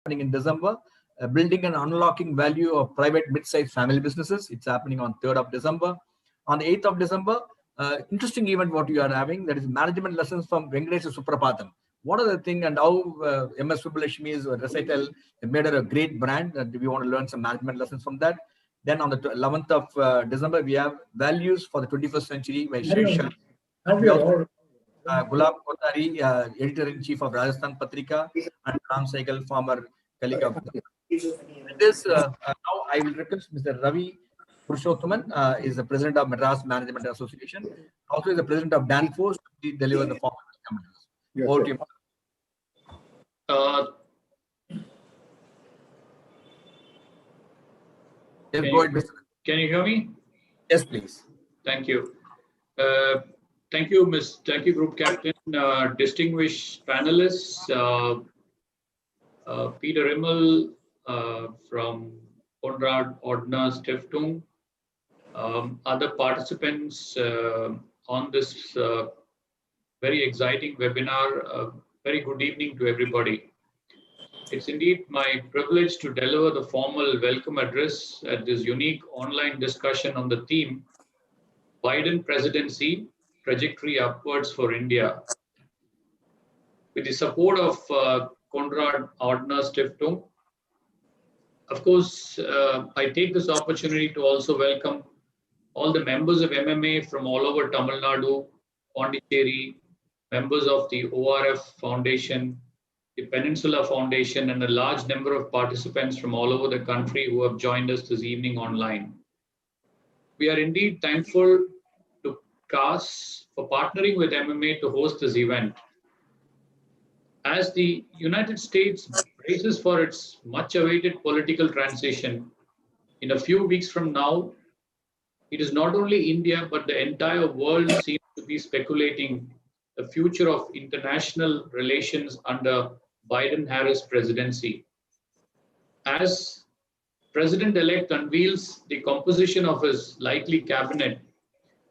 happening in December. Building and unlocking value of private mid-sized family businesses. It's happening on 3rd of December. On the 8th of December, interesting event what you are having, that is management lessons from Venkatesh Suprapatham. What are the things and how MS Subbulakshmi's recital made her a great brand, and we want to learn some management lessons from that. Then on the 11th of December, we have values for the 21st century by Shri Gulab Kotari, editor-in-chief of Rajasthan Patrika, and Ram Saigal, former colleague of with this. Now I will request Mr. Ravi Purushothaman, is the president of Madras Management Association, also is the president of Danfoss, to deliver the formal comments. Over to you. Yes, go ahead, Mr. Can you hear me? Yes, please. Thank you. Thank you, Group Captain, distinguished panelists, Peter Rimmele from Konrad Ordner Stiftung, other participants on this very exciting webinar. Very good evening to everybody. It's indeed my privilege to deliver the formal welcome address at this unique online discussion on the theme Biden Presidency, Trajectory Upwards for India. With the support of Konrad Ordner Stiftung. Of course, I take this opportunity to also welcome all the members of MMA from all over Tamil Nadu, Pondicherry, members of the ORF Foundation, the Peninsula Foundation, and a large number of participants from all over the country who have joined us this evening online. We are indeed thankful to CAS for partnering with MMA to host this event. As the United States braces for its much-awaited political transition, in a few weeks from now, it is not only India, but the entire world seems to be speculating the future of international relations under Biden-Harris presidency. As President-elect unveils the composition of his likely cabinet,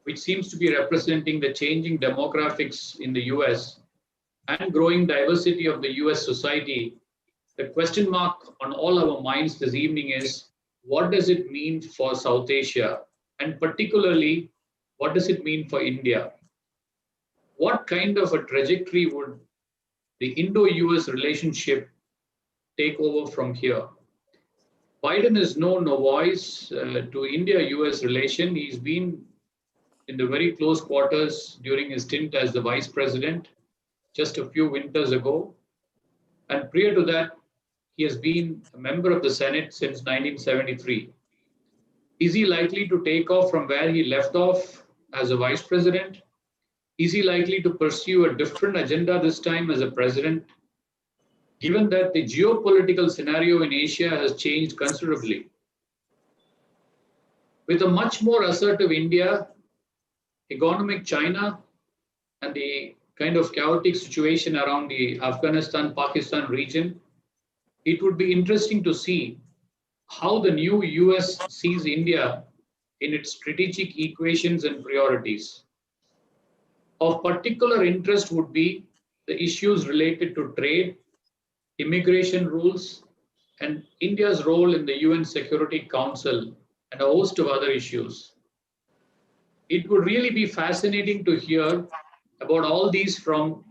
which seems to be representing the changing demographics in the US and growing diversity of the US society, the question mark on all our minds this evening is, what does it mean for South Asia? And particularly, what does it mean for India? What kind of a trajectory would the Indo-US relationship take over from here? Biden is no novice to India-US relation. He's been in the very close quarters during his stint as the vice president just a few winters ago. And prior to that, he has been a member of the Senate since 1973. Is he likely to take off from where he left off as a vice president? Is he likely to pursue a different agenda this time as a president? Given that the geopolitical scenario in Asia has changed considerably. With a much more assertive India, economic China, and the kind of chaotic situation around the Afghanistan-Pakistan region, it would be interesting to see how the new US sees India in its strategic equations and priorities. Of particular interest would be the issues related to trade, immigration rules, and India's role in the UN Security Council, and a host of other issues. It would really be fascinating to hear about all these from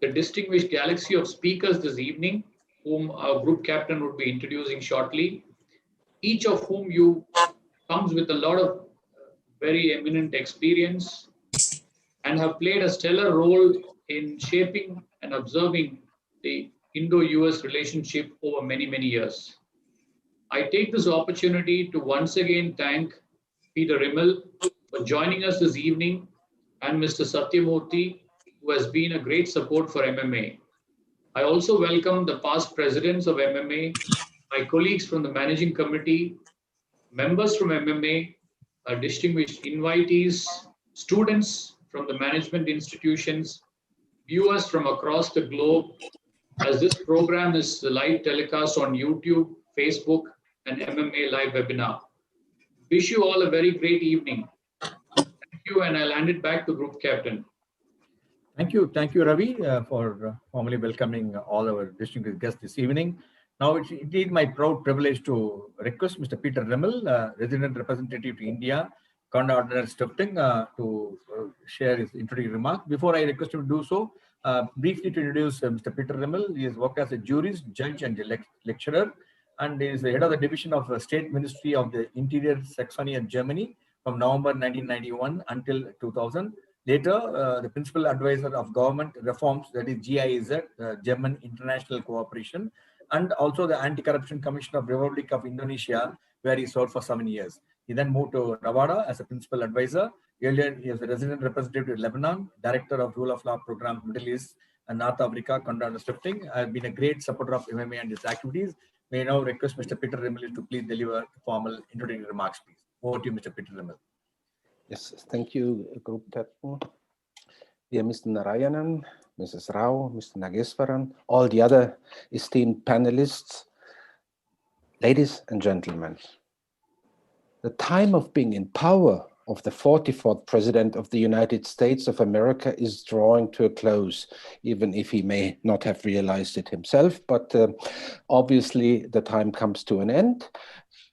the distinguished galaxy of speakers this evening, whom our group captain would be introducing shortly, each of whom comes with a lot of very eminent experience and have played a stellar role in shaping and observing the Indo-US relationship over many, many years. I take this opportunity to once again thank Peter Rimmele for joining us this evening, and Mr. Satyamurthy, who has been a great support for MMA. I also welcome the past presidents of MMA, my colleagues from the managing committee, members from MMA, distinguished invitees, students from the management institutions, viewers from across the globe, as this program is live telecast on YouTube, Facebook, and MMA live webinar. Wish you all a very great evening. Thank you, and I'll hand it back to Group Captain. Thank you, Ravi, for formally welcoming all our distinguished guests this evening. Now, it's indeed my proud privilege to request Mr. Peter Rimmele, resident representative to India, Conrad Stifting, to share his introductory remarks. Before I request him to do so, briefly to introduce Mr. Peter Rimmele. He has worked as a jurist, judge, and lecturer, and is the head of the division of the State Ministry of the Interior Saxony and Germany from November 1991 until 2000. Later, the principal advisor of government reforms, that is GIZ, German International Cooperation, and also the Anti-Corruption Commission of Republic of Indonesia, where he served for 7 years. He then moved to Nevada as a principal advisor. Earlier, he was a resident representative to Lebanon, director of Rule of Law Program, Middle East and North Africa, Conrad Stifting. I have been a great supporter of MMA and its activities. May I now request Mr. Peter Rimmele to please deliver formal introductory remarks, please. Over to you, Mr. Peter Rimmele. Yes, thank you, Group Captain. Dear Mr. Narayanan, Mrs. Rao, Mr. Nageswaran, all the other esteemed panelists, ladies and gentlemen, the time of being in power of the 44th President of the United States of America is drawing to a close, even if he may not have realized it himself, but obviously the time comes to an end,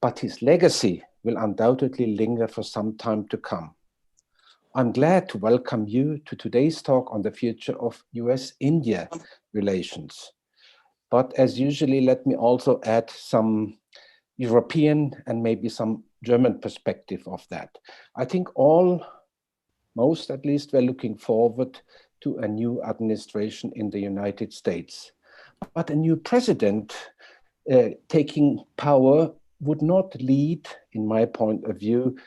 but his legacy will undoubtedly linger for some time to come. I'm glad to welcome you to today's talk on the future of US-India relations. But as usually, let me also add some European and maybe some German perspective of that. I think most at least, were looking forward to a new administration in the United States. But a new president taking power would not lead, in my point of view,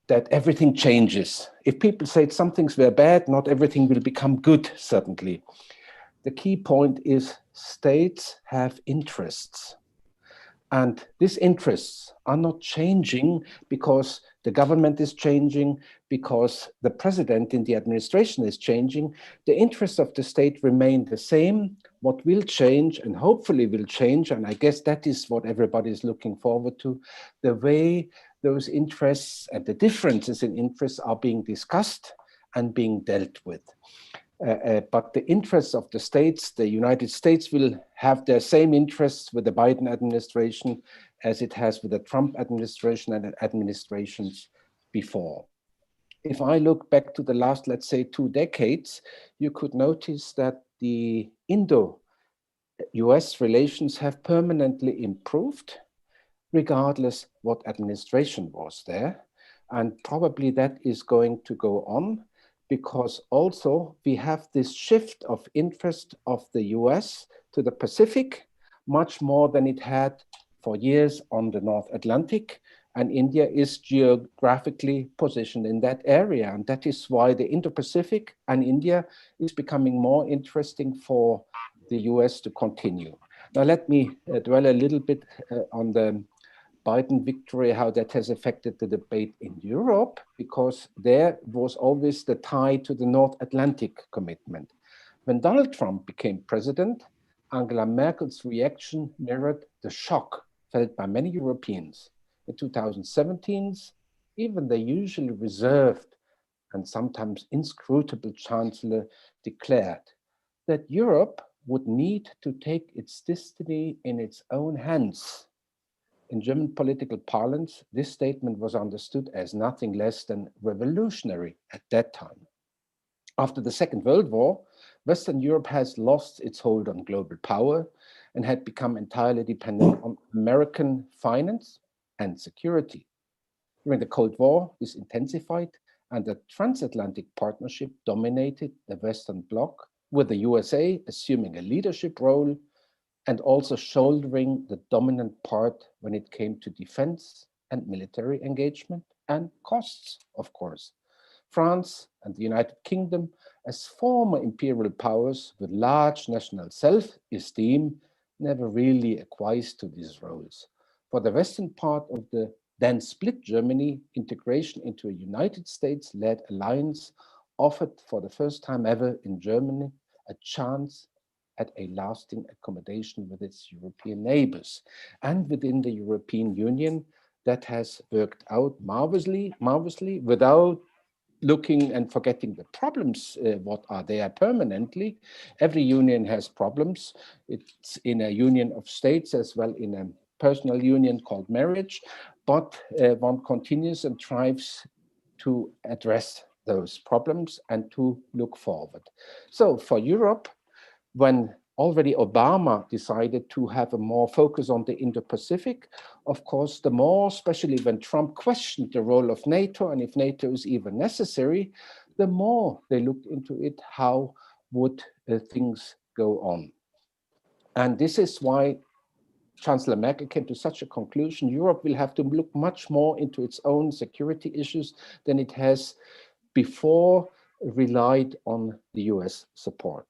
that everything changes. If people say some things were bad, not everything will become good, certainly. The key point is states have interests. And these interests are not changing because the government is changing, because the president in the administration is changing. The interests of the state remain the same. What will change, and hopefully will change, and I guess that is what everybody is looking forward to, the way those interests and the differences in interests are being discussed and being dealt with. But the interests of the states, the United States will have their same interests with the Biden administration as it has with the Trump administration and administrations before. If I look back to the last, let's say, 2 decades, you could notice that the Indo-US relations have permanently improved, regardless what administration was there. And probably that is going to go on, because also we have this shift of interest of the US to the Pacific, much more than it had for years on the North Atlantic. And India is geographically positioned in that area. And that is why the Indo-Pacific and India is becoming more interesting for the US to continue. Now, let me dwell a little bit on the Biden victory, how that has affected the debate in Europe, because there was always the tie to the North Atlantic commitment. When Donald Trump became president, Angela Merkel's reaction mirrored the shock felt by many Europeans. In 2017, even the usually reserved and sometimes inscrutable chancellor declared that Europe would need to take its destiny in its own hands. In German political parlance, this statement was understood as nothing less than revolutionary at that time. After the Second World War, Western Europe has lost its hold on global power and had become entirely dependent on American finance and security. During the Cold War, this intensified, and the transatlantic partnership dominated the Western Bloc, with the USA assuming a leadership role and also shouldering the dominant part when it came to defense and military engagement and costs, of course. France and the United Kingdom, as former imperial powers with large national self-esteem, never really acquiesced to these roles. For the western part of the then split Germany, integration into a United States-led alliance offered for the first time ever in Germany a chance at a lasting accommodation with its European neighbors. And within the European Union, that has worked out marvelously without looking and forgetting the problems, what are there permanently. Every union has problems. It's in a union of states as well in a personal union called marriage, but one continues and strives to address those problems and to look forward. So for Europe, when already Obama decided to have a more focus on the Indo-Pacific, of course, the more, especially when Trump questioned the role of NATO and if NATO is even necessary, the more they looked into it, how would things go on. And this is why Chancellor Merkel came to such a conclusion. Europe will have to look much more into its own security issues than it has before relied on the US support.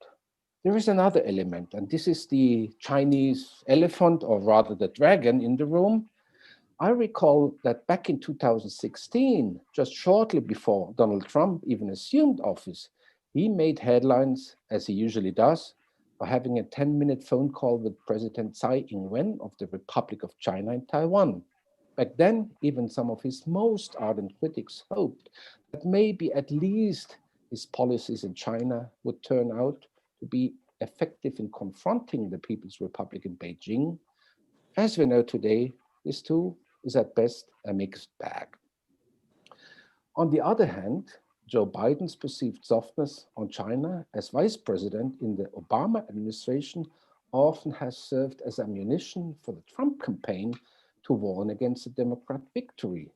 There is another element, and this is the Chinese elephant, or rather the dragon in the room. I recall that back in 2016, just shortly before Donald Trump even assumed office, he made headlines, as he usually does, by having a 10-minute phone call with President Tsai Ing-wen of the Republic of China in Taiwan. Back then, even some of his most ardent critics hoped that maybe at least his policies in China would turn out to be effective in confronting the People's Republic in Beijing. As we know today, this too is at best a mixed bag. On the other hand, Joe Biden's perceived softness on China as vice president in the Obama administration often has served as ammunition for the Trump campaign to warn against a Democrat victory.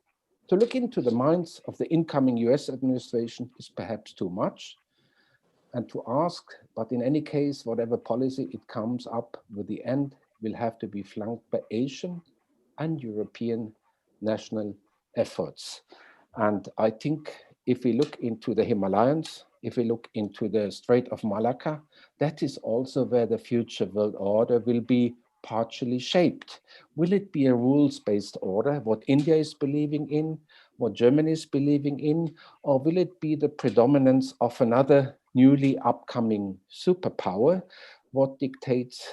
To look into the minds of the incoming US administration is perhaps too much, and to ask, but in any case, whatever policy it comes up with, the end will have to be flanked by Asian and European national efforts. And I think if we look into the Himalayas, if we look into the Strait of Malacca, that is also where the future world order will be partially shaped. Will it be a rules-based order, what India is believing in, what Germany is believing in, or will it be the predominance of another newly upcoming superpower, what dictates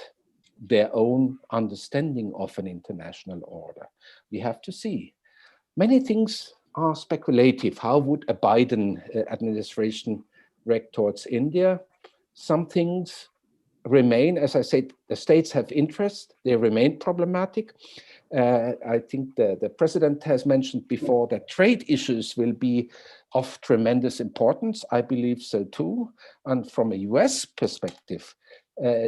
their own understanding of an international order? We have to see. Many things are speculative. How would a Biden administration react towards India? Some things remain, as I said, the states have interest, they remain problematic. I think the president has mentioned before that trade issues will be of tremendous importance. I believe so too. And from a US perspective,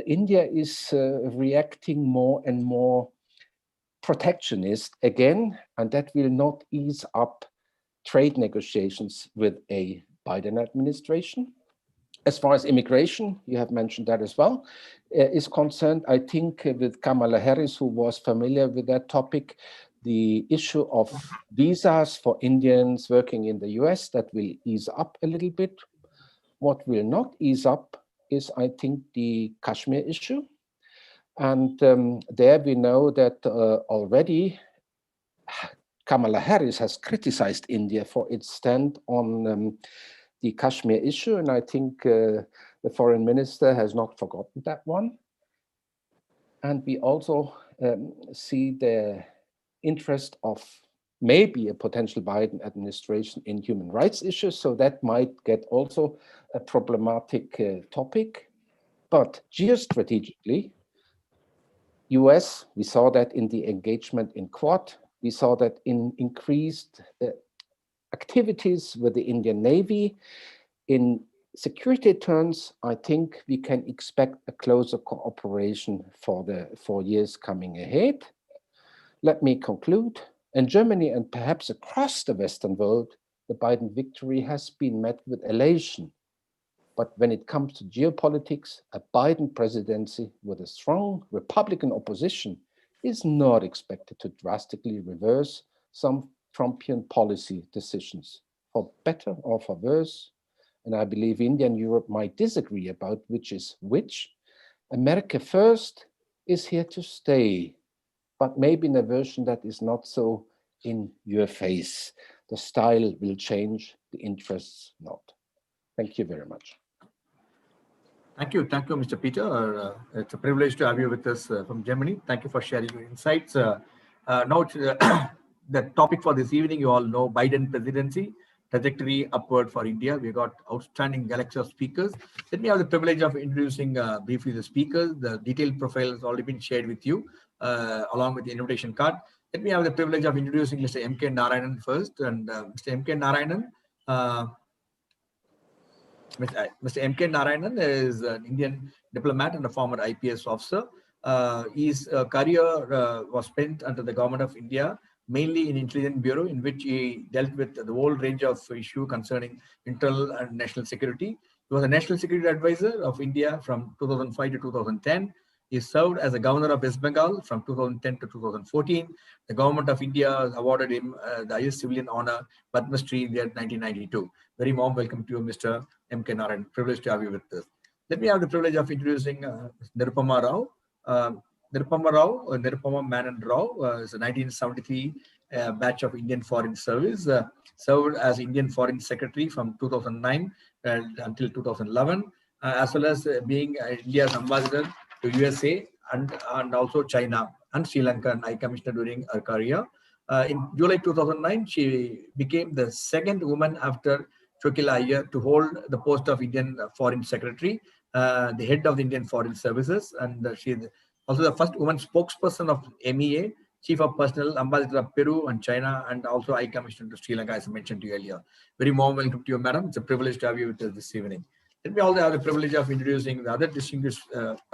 India is reacting more and more protectionist again, and that will not ease up trade negotiations with a Biden administration. As far as immigration, you have mentioned that as well, is concerned, I think with Kamala Harris, who was familiar with that topic, the issue of visas for Indians working in the US, that will ease up a little bit. What will not ease up is, I think, the Kashmir issue. And there we know that already Kamala Harris has criticized India for its stand on the Kashmir issue, and I think the foreign minister has not forgotten that one. And we also see the interest of maybe a potential Biden administration in human rights issues, so that might get also a problematic topic. But geostrategically, US, we saw that in the engagement in Quad, we saw that in increased activities with the Indian Navy. In security terms, I think we can expect a closer cooperation for the 4 years coming ahead. Let me conclude. In Germany and perhaps across the Western world, the Biden victory has been met with elation. But when it comes to geopolitics, a Biden presidency with a strong Republican opposition is not expected to drastically reverse some Trumpian policy decisions, for better or for worse. And I believe India and Europe might disagree about which is which. America first is here to stay, but maybe in a version that is not so in your face. The style will change, the interests not. Thank you very much. Thank you, Mr. Peter. It's a privilege to have you with us from Germany. Thank you for sharing your insights. Now, the topic for this evening, you all know Biden presidency. trajectory upward for India. We got outstanding galaxy of speakers. Let me have the privilege of introducing briefly the speakers. The detailed profile has already been shared with you along with the invitation card. Let me have the privilege of introducing Mr. M K Narayanan first. And Mr. M K Narayanan, Mr. M K Narayanan is an Indian diplomat and a former IPS officer. His career was spent under the government of India, mainly in Intelligence Bureau, in which he dealt with the whole range of issues concerning internal and national security. He was a National Security Advisor of India from 2005 to 2010. He served as a governor of West Bengal from 2010 to 2014. The government of India awarded him the highest civilian honor, Padma Shri, in 1992. Very warm welcome to you, Mr. M K Narayanan. Privileged to have you with us. Let me have the privilege of introducing Nirupama Rao. Nirupama Rao, Nirupama Manan Rao, is a 1973 batch of Indian Foreign Service, served as Indian Foreign Secretary from 2009 until 2011, as well as being India's ambassador to USA and also China and Sri Lanka and High Commissioner during her career. In July 2009, she became the second woman after Shokila Iyer to hold the post of Indian Foreign Secretary, the head of the Indian Foreign Services, and she is also the first woman spokesperson of MEA, Chief of Personnel, Ambassador of Peru and China, and also High Commissioner to Sri Lanka, as I mentioned to you earlier. Very warm welcome to you, madam. It's a privilege to have you with us this evening. Let me also have the privilege of introducing the other distinguished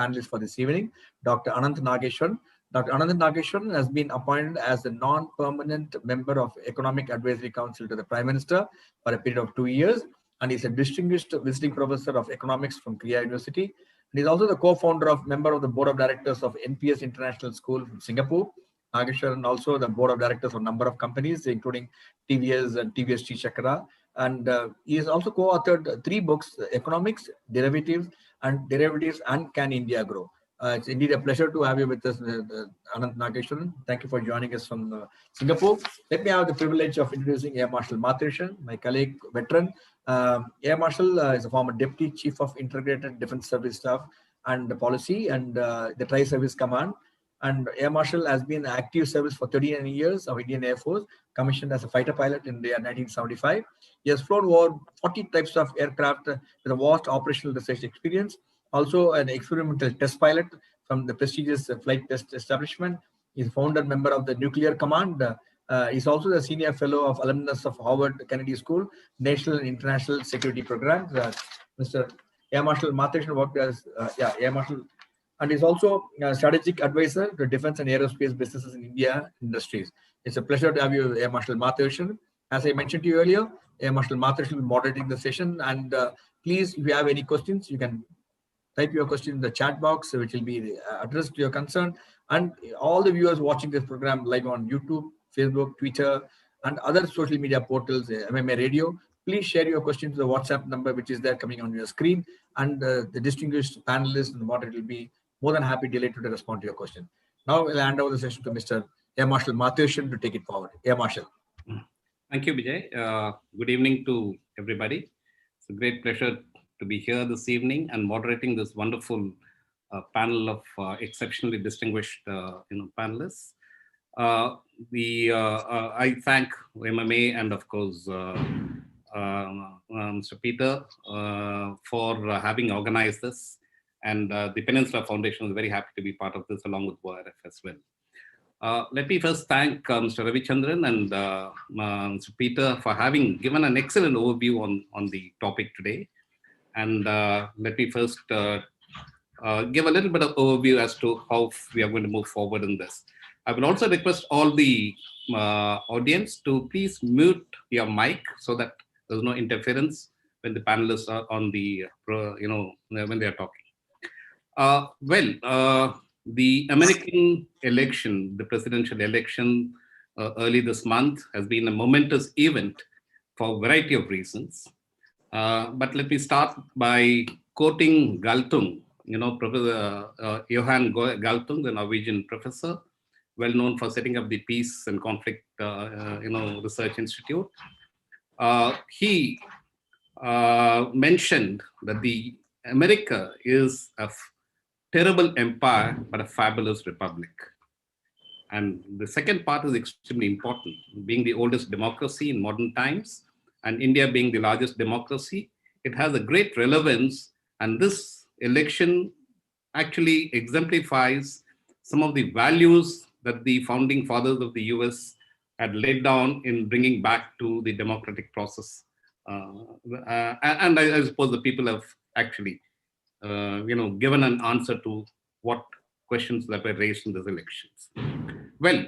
panelists for this evening, Dr. Anantha Nageswaran. Dr. Anantha Nageswaran has been appointed as the non-permanent member of Economic Advisory Council to the Prime Minister for a period of 2 years, and is a distinguished visiting professor of economics from Korea University. And he's also the co-founder of member of the board of directors of NPS International School from Singapore. Nageswaran also the board of directors of a number of companies, including TVS and TVS T Chakra. And he has also co-authored 3 books, Economics, Derivatives and Can India Grow? It's indeed a pleasure to have you with us, Anantha Nageswaran. Thank you for joining us from Singapore. Let me have the privilege of introducing Air Marshal Matheswaran, my colleague, veteran. Air Marshal is a former Deputy Chief of Integrated Defense Service Staff and Policy and the Tri-Service Command. And Air Marshal has been in active service for 39 years of Indian Air Force, commissioned as a fighter pilot in the year 1975. He has flown over 40 types of aircraft with a vast operational research experience. Also an experimental test pilot from the prestigious flight test establishment. He's founder member of the Nuclear Command. He's also the senior fellow of alumnus of Harvard Kennedy School, National and International Security Programs. Mr. Air Marshal Matheswaran worked as Air Marshal, and is also a strategic advisor to defense and aerospace businesses in India industries. It's a pleasure to have you, Air Marshal Matheswaran. As I mentioned to you earlier, Air Marshal Matheswaran will be moderating the session. And please, if you have any questions, you can type your question in the chat box, which will be addressed to your concern. And all the viewers watching this program live on YouTube, Facebook, Twitter, and other social media portals, MMA Radio, please share your question to the WhatsApp number, which is there coming on your screen. And the distinguished panelists and the moderator will be more than happy, delighted to respond to your question. Now I'll hand over the session to Mr. Air Marshal Matheswaran to take it forward. Air Marshal. Thank you, Vijay. Good evening to everybody. It's a great pleasure to be here this evening and moderating this wonderful panel of exceptionally distinguished panelists. I thank MMA and of course Mr. Peter for having organized this, and the Peninsula Foundation is very happy to be part of this along with ORF as well. Let me first thank Mr. Ravichandran and Mr. Peter for having given an excellent overview on the topic today. And let me first give a little bit of overview as to how we are going to move forward in this. I will also request all the audience to please mute your mic so that there's no interference when the panelists are on the, when they are talking. The American election, the presidential election early this month has been a momentous event for a variety of reasons. But let me start by quoting Galtung, Professor Johan Galtung, the Norwegian professor, well known for setting up the Peace and Conflict Research Institute. He mentioned that the America is a terrible empire, but a fabulous republic. And the second part is extremely important. Being the oldest democracy in modern times, and India being the largest democracy, it has a great relevance. And this election actually exemplifies some of the values that the founding fathers of the US had laid down in bringing back to the democratic process. And I suppose the people have actually, given an answer to what questions that were raised in these elections. Well,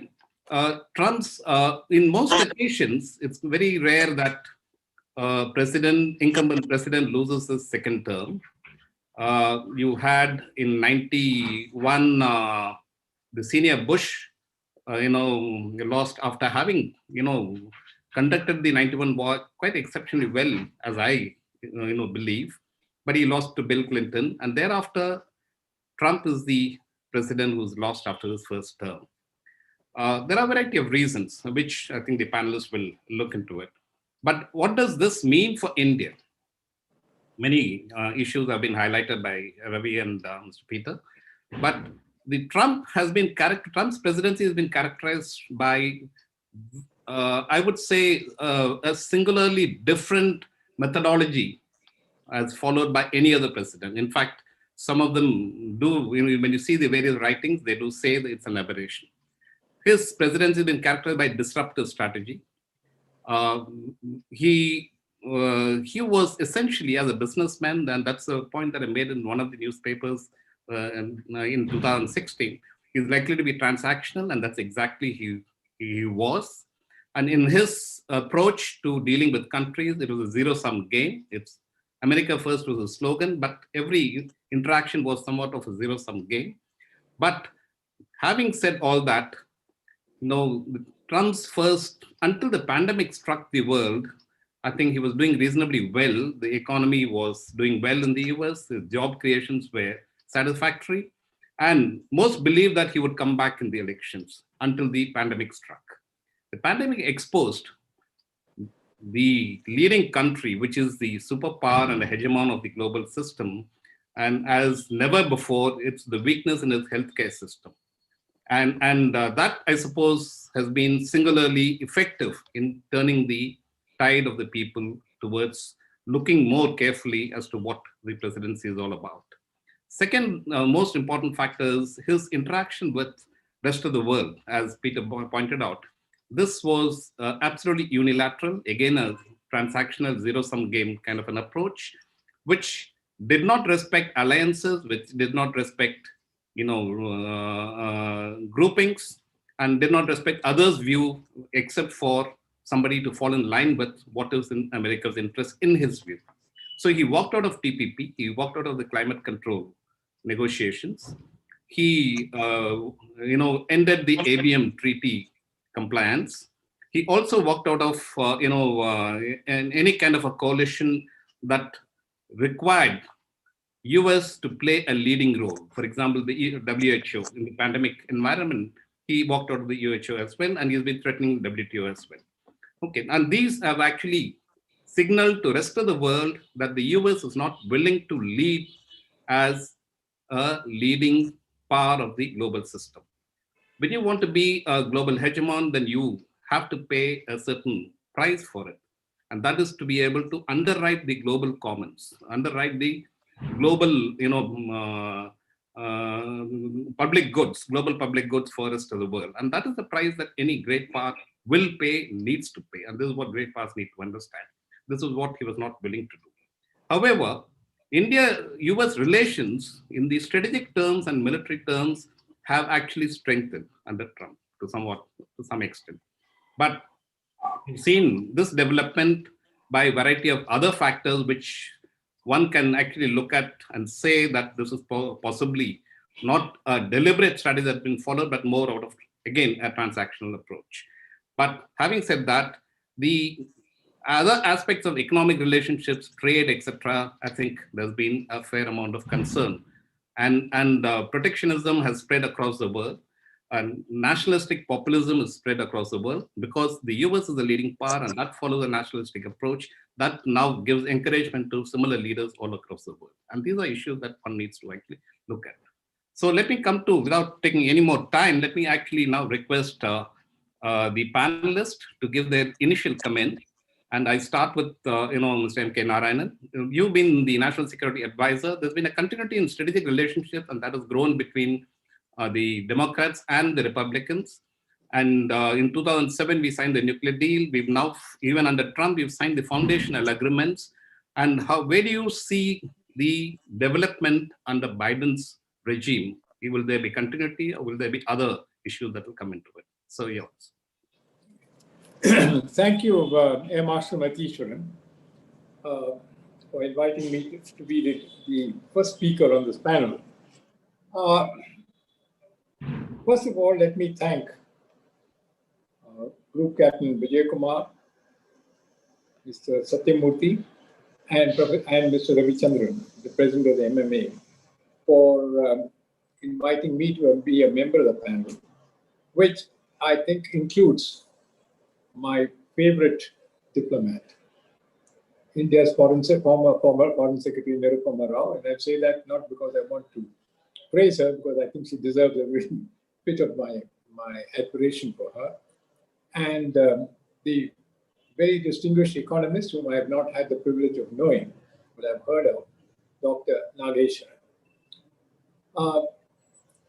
Trump's, in most occasions, it's very rare that incumbent president loses his second term. You had in 91, the senior Bush, lost after having, conducted the 91 war quite exceptionally well, as I, believe. But he lost to Bill Clinton. And thereafter, Trump is the president who's lost after his first term. There are a variety of reasons, which I think the panelists will look into it. But what does this mean for India? Many issues have been highlighted by Ravi and Mr. Peter. But Trump's presidency has been characterized by, I would say, a singularly different methodology as followed by any other president. In fact, some of them do, when you see the various writings, they do say that it's an aberration. His presidency has been characterized by disruptive strategy. He was essentially, as a businessman, and that's a point that I made in one of the newspapers in 2016, he's likely to be transactional, and that's exactly he was. And in his approach to dealing with countries, it was a zero-sum game. It's America first was a slogan, but every interaction was somewhat of a zero-sum game. But having said all that, Trump's first, until the pandemic struck the world, I think he was doing reasonably well. The economy was doing well in the US. The job creations were satisfactory. And most believed that he would come back in the elections until the pandemic struck. The pandemic exposed the leading country, which is the superpower and the hegemon of the global system. And as never before, it's the weakness in its healthcare system. And that, I suppose, has been singularly effective in turning the tide of the people towards looking more carefully as to what the presidency is all about. Second most important factor is his interaction with the rest of the world, as Peter pointed out. This was absolutely unilateral, again, a transactional zero-sum game kind of an approach, which did not respect alliances, which did not respect groupings, and did not respect others' view, except for somebody to fall in line with what is in America's interest in his view. So he walked out of TPP, he walked out of the climate control negotiations. He, ended the ABM treaty compliance. He also walked out of, any kind of a coalition that required US to play a leading role. For example, the WHO in the pandemic environment, he walked out of the WHO as well, and he's been threatening WTO as well. Okay, and these have actually signaled to the rest of the world that the US is not willing to lead as a leading part of the global system. When you want to be a global hegemon, then you have to pay a certain price for it. And that is to be able to underwrite the global commons, underwrite the global, public goods, global public goods for the rest of the world. And that is the price that any great power will pay, needs to pay. And this is what great powers need to understand. This is what he was not willing to do. However, India-US relations in the strategic terms and military terms have actually strengthened under Trump to some extent. But we've seen this development by a variety of other factors, which one can actually look at and say that this is possibly not a deliberate strategy that's been followed, but more out of, again, a transactional approach. But having said that, the other aspects of economic relationships, trade, etc., I think there's been a fair amount of concern. And protectionism has spread across the world. And nationalistic populism is spread across the world because the US is the leading power, and that follows a nationalistic approach that now gives encouragement to similar leaders all across the world. And these are issues that one needs to actually look at. So let me come to, without taking any more time, let me actually now request the panelists to give their initial comment And I start with, Mr. M K Narayanan. You've been the National Security Advisor. There's been a continuity in strategic relationships, and that has grown between the Democrats and the Republicans. And in 2007, we signed the nuclear deal. We've now, even under Trump, we've signed the foundational agreements. And where do you see the development under Biden's regime? Will there be continuity, or will there be other issues that will come into it? So, yours. Thank you, Marshal Matheswaran, for inviting me to be the first speaker on this panel. First of all, let me thank Group Captain Vijay Kumar, Mr. Satyamurthy, and Mr. Ravichandran, the President of the MMA, for inviting me to be a member of the panel, which I think includes my favorite diplomat, India's former Foreign Secretary Nirupama Rao. And I say that not because I want to praise her, because I think she deserves every bit of my admiration for her. And the very distinguished economist whom I have not had the privilege of knowing, but I've heard of, Dr. Nageswaran.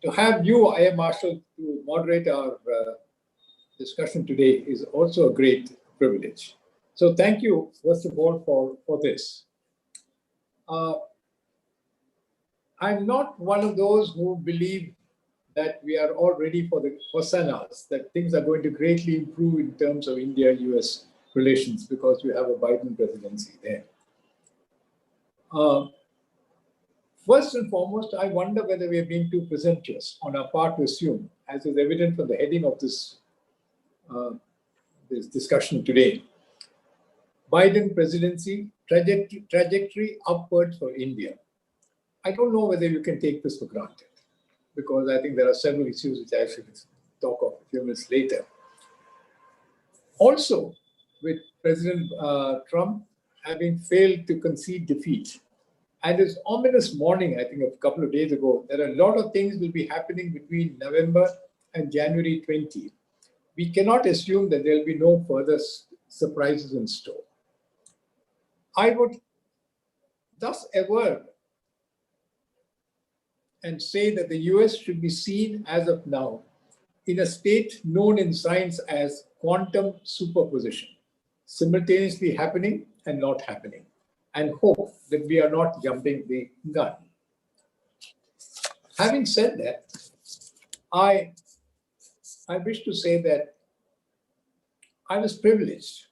To have you, I am Marshal, to moderate our discussion today is also a great privilege. So thank you, first of all, for this. I'm not one of those who believe that we are all ready for the hosannas, that things are going to greatly improve in terms of India-US relations because we have a Biden presidency there. First and foremost, I wonder whether we are being too presumptuous on our part to assume, as is evident from the heading of this discussion today, Biden presidency, trajectory upward for India. I don't know whether you can take this for granted, because I think there are several issues which I should talk of a few minutes later. Also, with President Trump having failed to concede defeat, and this ominous morning, I think a couple of days ago, there are a lot of things will be happening between November and January 20. We cannot assume that there will be no further surprises in store. I would thus aver and say that the US should be seen as of now in a state known in science as quantum superposition, simultaneously happening and not happening, and hope that we are not jumping the gun. Having said that, I wish to say that I was privileged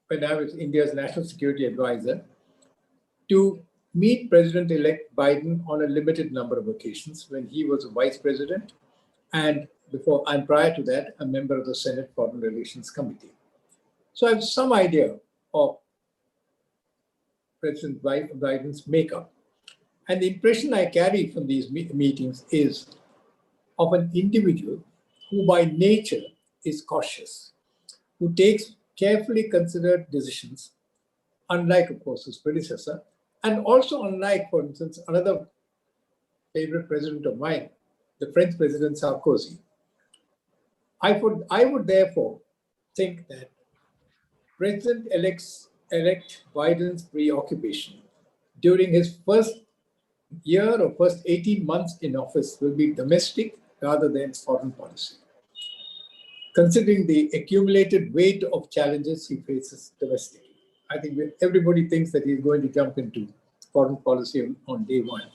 when I was India's National Security Advisor to meet President-elect Biden on a limited number of occasions when he was a vice president and prior to that, a member of the Senate Foreign Relations Committee. So I have some idea of President Biden's makeup. And the impression I carry from these meetings is of an individual who by nature is cautious, who takes carefully considered decisions, unlike, of course, his predecessor, and also unlike, for instance, another favorite president of mine, the French President Sarkozy. I would therefore think that President-elect Biden's preoccupation during his first year or first 18 months in office will be domestic rather than foreign policy, considering the accumulated weight of challenges he faces domestically. I think everybody thinks that he's going to jump into foreign policy on day one.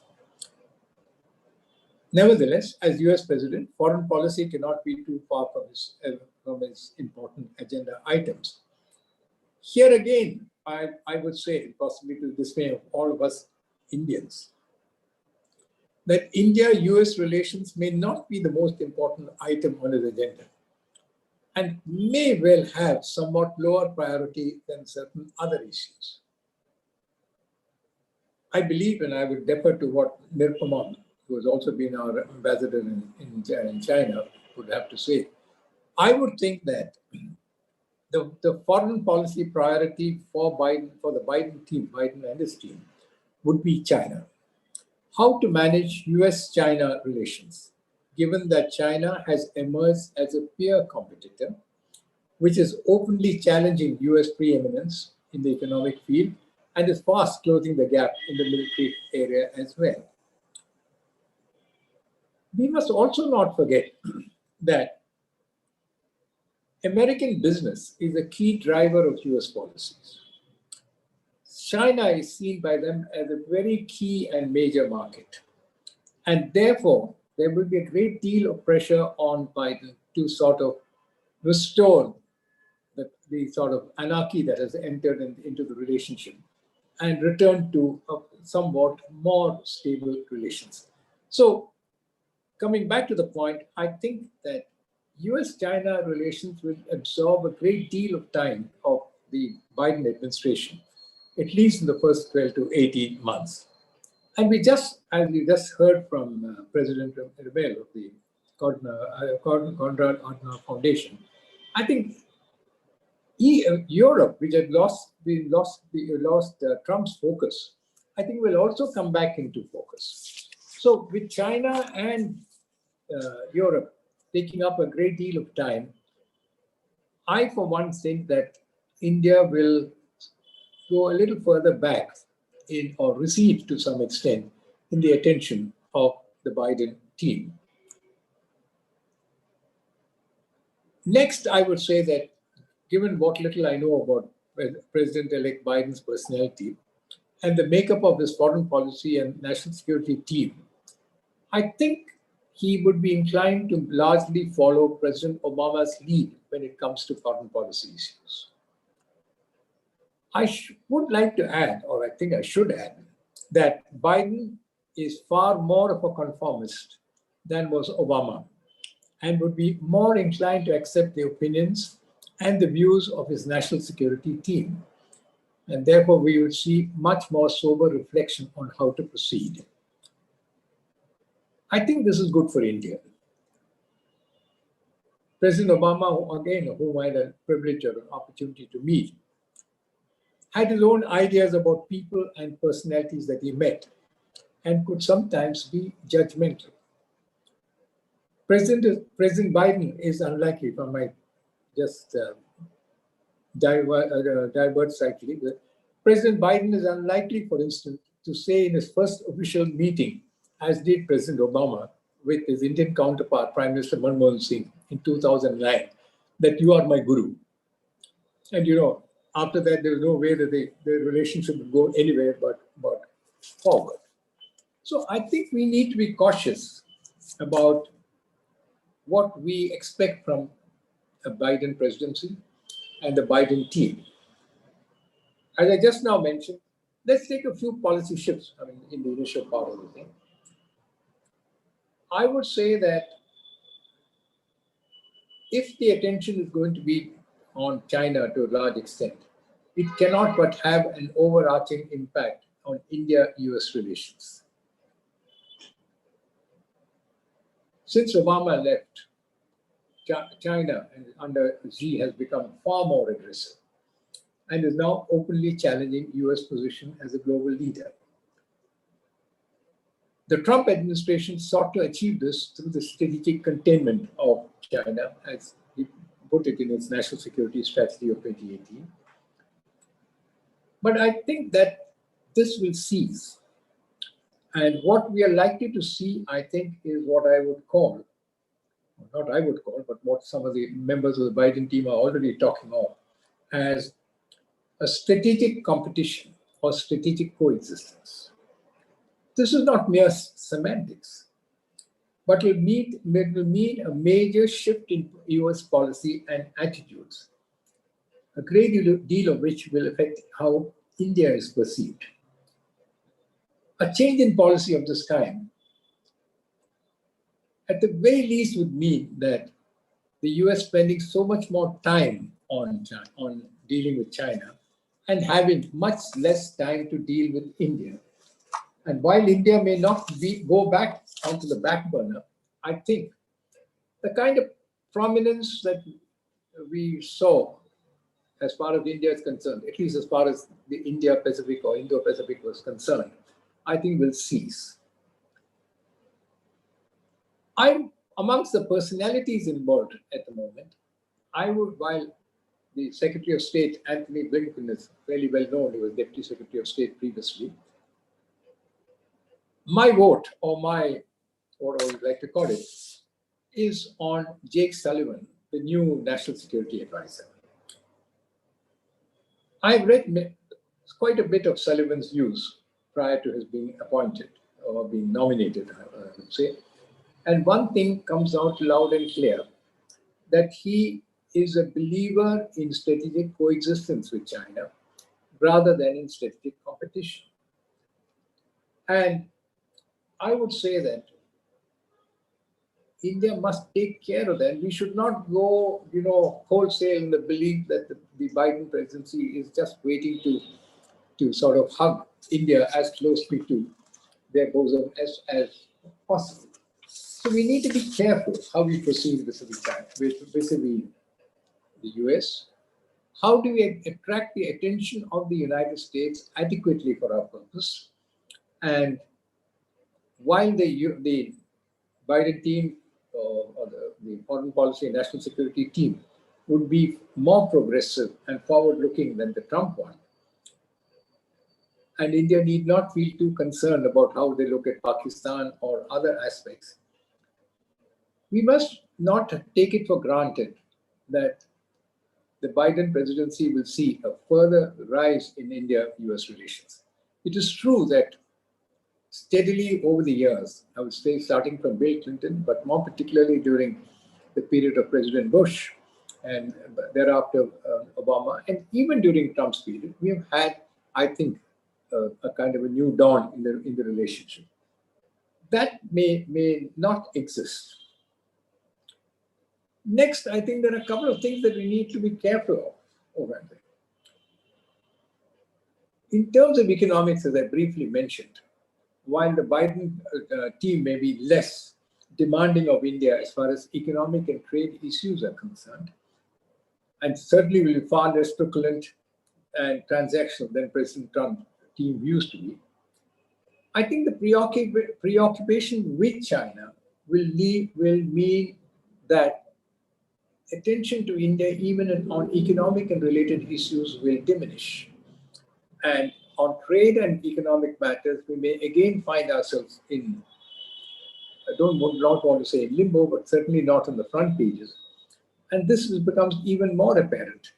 Nevertheless, as US President, foreign policy cannot be too far from his important agenda items. Here again, I would say, possibly to the dismay of all of us Indians, that India-US relations may not be the most important item on his agenda and may well have somewhat lower priority than certain other issues. I believe, and I would defer to what Nirupama, who has also been our ambassador in China, would have to say. I would think that the foreign policy priority for the Biden team, Biden and his team, would be China. How to manage US-China relations, given that China has emerged as a peer competitor, which is openly challenging US preeminence in the economic field and is fast closing the gap in the military area as well. We must also not forget that American business is a key driver of US policies. China is seen by them as a very key and major market. And therefore, there will be a great deal of pressure on Biden to sort of restore the sort of anarchy that has entered into the relationship and return to somewhat more stable relations. So coming back to the point, I think that US-China relations will absorb a great deal of time of the Biden administration, at least in the first 12 to 18 months. And as we just heard from President Rimmele of the Konrad Adenauer Foundation, I think Europe, which had lost Trump's focus, I think will also come back into focus. So with China and Europe taking up a great deal of time, I, for one, think that India will go a little further back in, or recede to some extent, in the attention of the Biden team. Next, I would say that given what little I know about President-elect Biden's personality and the makeup of his foreign policy and national security team, I think he would be inclined to largely follow President Obama's lead when it comes to foreign policy issues. I would like to add, or I think I should add, that Biden is far more of a conformist than was Obama, and would be more inclined to accept the opinions and the views of his national security team. And therefore, we would see much more sober reflection on how to proceed. I think this is good for India. President Obama, again, whom I had a privilege or an opportunity to meet, had his own ideas about people and personalities that he met, and could sometimes be judgmental. President Biden is unlikely, if I might just divert slightly, but President Biden is unlikely, for instance, to say in his first official meeting, as did President Obama with his Indian counterpart, Prime Minister Manmohan Singh, in 2009, that you are my guru. And after that, there was no way that the relationship would go anywhere but forward. So I think we need to be cautious about what we expect from a Biden presidency and the Biden team. As I just now mentioned, let's take a few policy shifts in the initial part of the thing. I would say that if the attention is going to be on China to a large extent, it cannot but have an overarching impact on India-US relations. Since Obama left, China under Xi has become far more aggressive and is now openly challenging US position as a global leader. The Trump administration sought to achieve this through the strategic containment of China, as he put it in its national security strategy of 2018. But I think that this will cease. And what we are likely to see, I think, is what I would call, not I would call, but what some of the members of the Biden team are already talking of, as a strategic competition or strategic coexistence. This is not mere semantics, but it will mean a major shift in US policy and attitudes, a great deal of which will affect how India is perceived. A change in policy of this kind, at the very least, would mean that the US spending so much more time on dealing with China and having much less time to deal with India. And while India may not go back onto the back burner, I think the kind of prominence that we saw as far as India is concerned, at least as far as the India-Pacific or Indo-Pacific was concerned, I think will cease. Amongst the personalities involved at the moment, I would, while the Secretary of State, Anthony Blinken, is fairly well known. He was Deputy Secretary of State previously. My vote, or what I would like to call it, is on Jake Sullivan, the new National Security Advisor. I've read quite a bit of Sullivan's news prior to his being appointed or being nominated, I would say. And one thing comes out loud and clear, that he is a believer in strategic coexistence with China rather than in strategic competition. And I would say that India must take care of that. We should not go, wholesale in the belief that the Biden presidency is just waiting to sort of hug India as closely to their bosom as possible. So we need to be careful how we proceed vis-a-vis the US. How do we attract the attention of the United States adequately for our purpose? And while the Biden team or the foreign policy and national security team would be more progressive and forward-looking than the Trump one, and India need not feel too concerned about how they look at Pakistan or other aspects, we must not take it for granted that the Biden presidency will see a further rise in India-US relations. It is true that steadily over the years, I would say starting from Bill Clinton, but more particularly during the period of President Bush and thereafter Obama, and even during Trump's period, we have had, I think, a kind of a new dawn in the relationship. That may not exist. Next, I think there are a couple of things that we need to be careful of. In terms of economics, as I briefly mentioned, while the Biden team may be less demanding of India as far as economic and trade issues are concerned, and certainly will be far less truculent and transactional than President Trump's team used to be, I think the preoccupation with China will mean that attention to India, even on economic and related issues, will diminish. And on trade and economic matters, we may again find ourselves in, I don't not want to say in limbo, but certainly not on the front pages. And this becomes even more apparent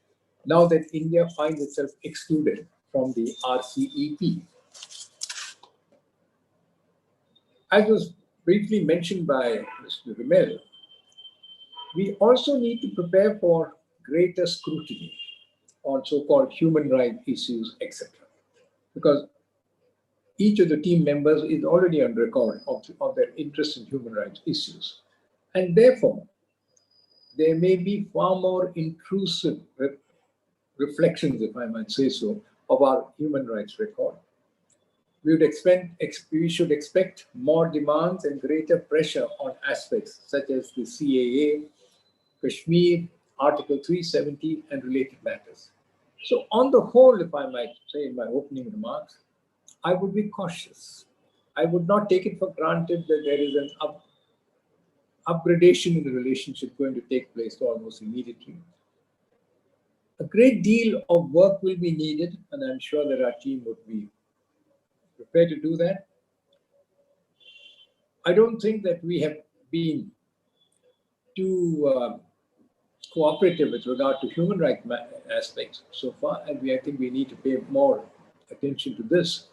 now that India finds itself excluded from the RCEP. As was briefly mentioned by Mr. Rimmele, we also need to prepare for greater scrutiny on so-called human rights issues, etc. Because each of the team members is already on record of their interest in human rights issues. And therefore, there may be far more intrusive reflections, if I might say so, of our human rights record. We should expect more demands and greater pressure on aspects such as the CAA, Kashmir, Article 370, and related matters. So on the whole, if I might say in my opening remarks, I would be cautious. I would not take it for granted that there is an upgradation in the relationship going to take place almost immediately. A great deal of work will be needed, and I'm sure that our team would be prepared to do that. I don't think that we have been too cooperative with regard to human rights aspects so far, and I think we need to pay more attention to this.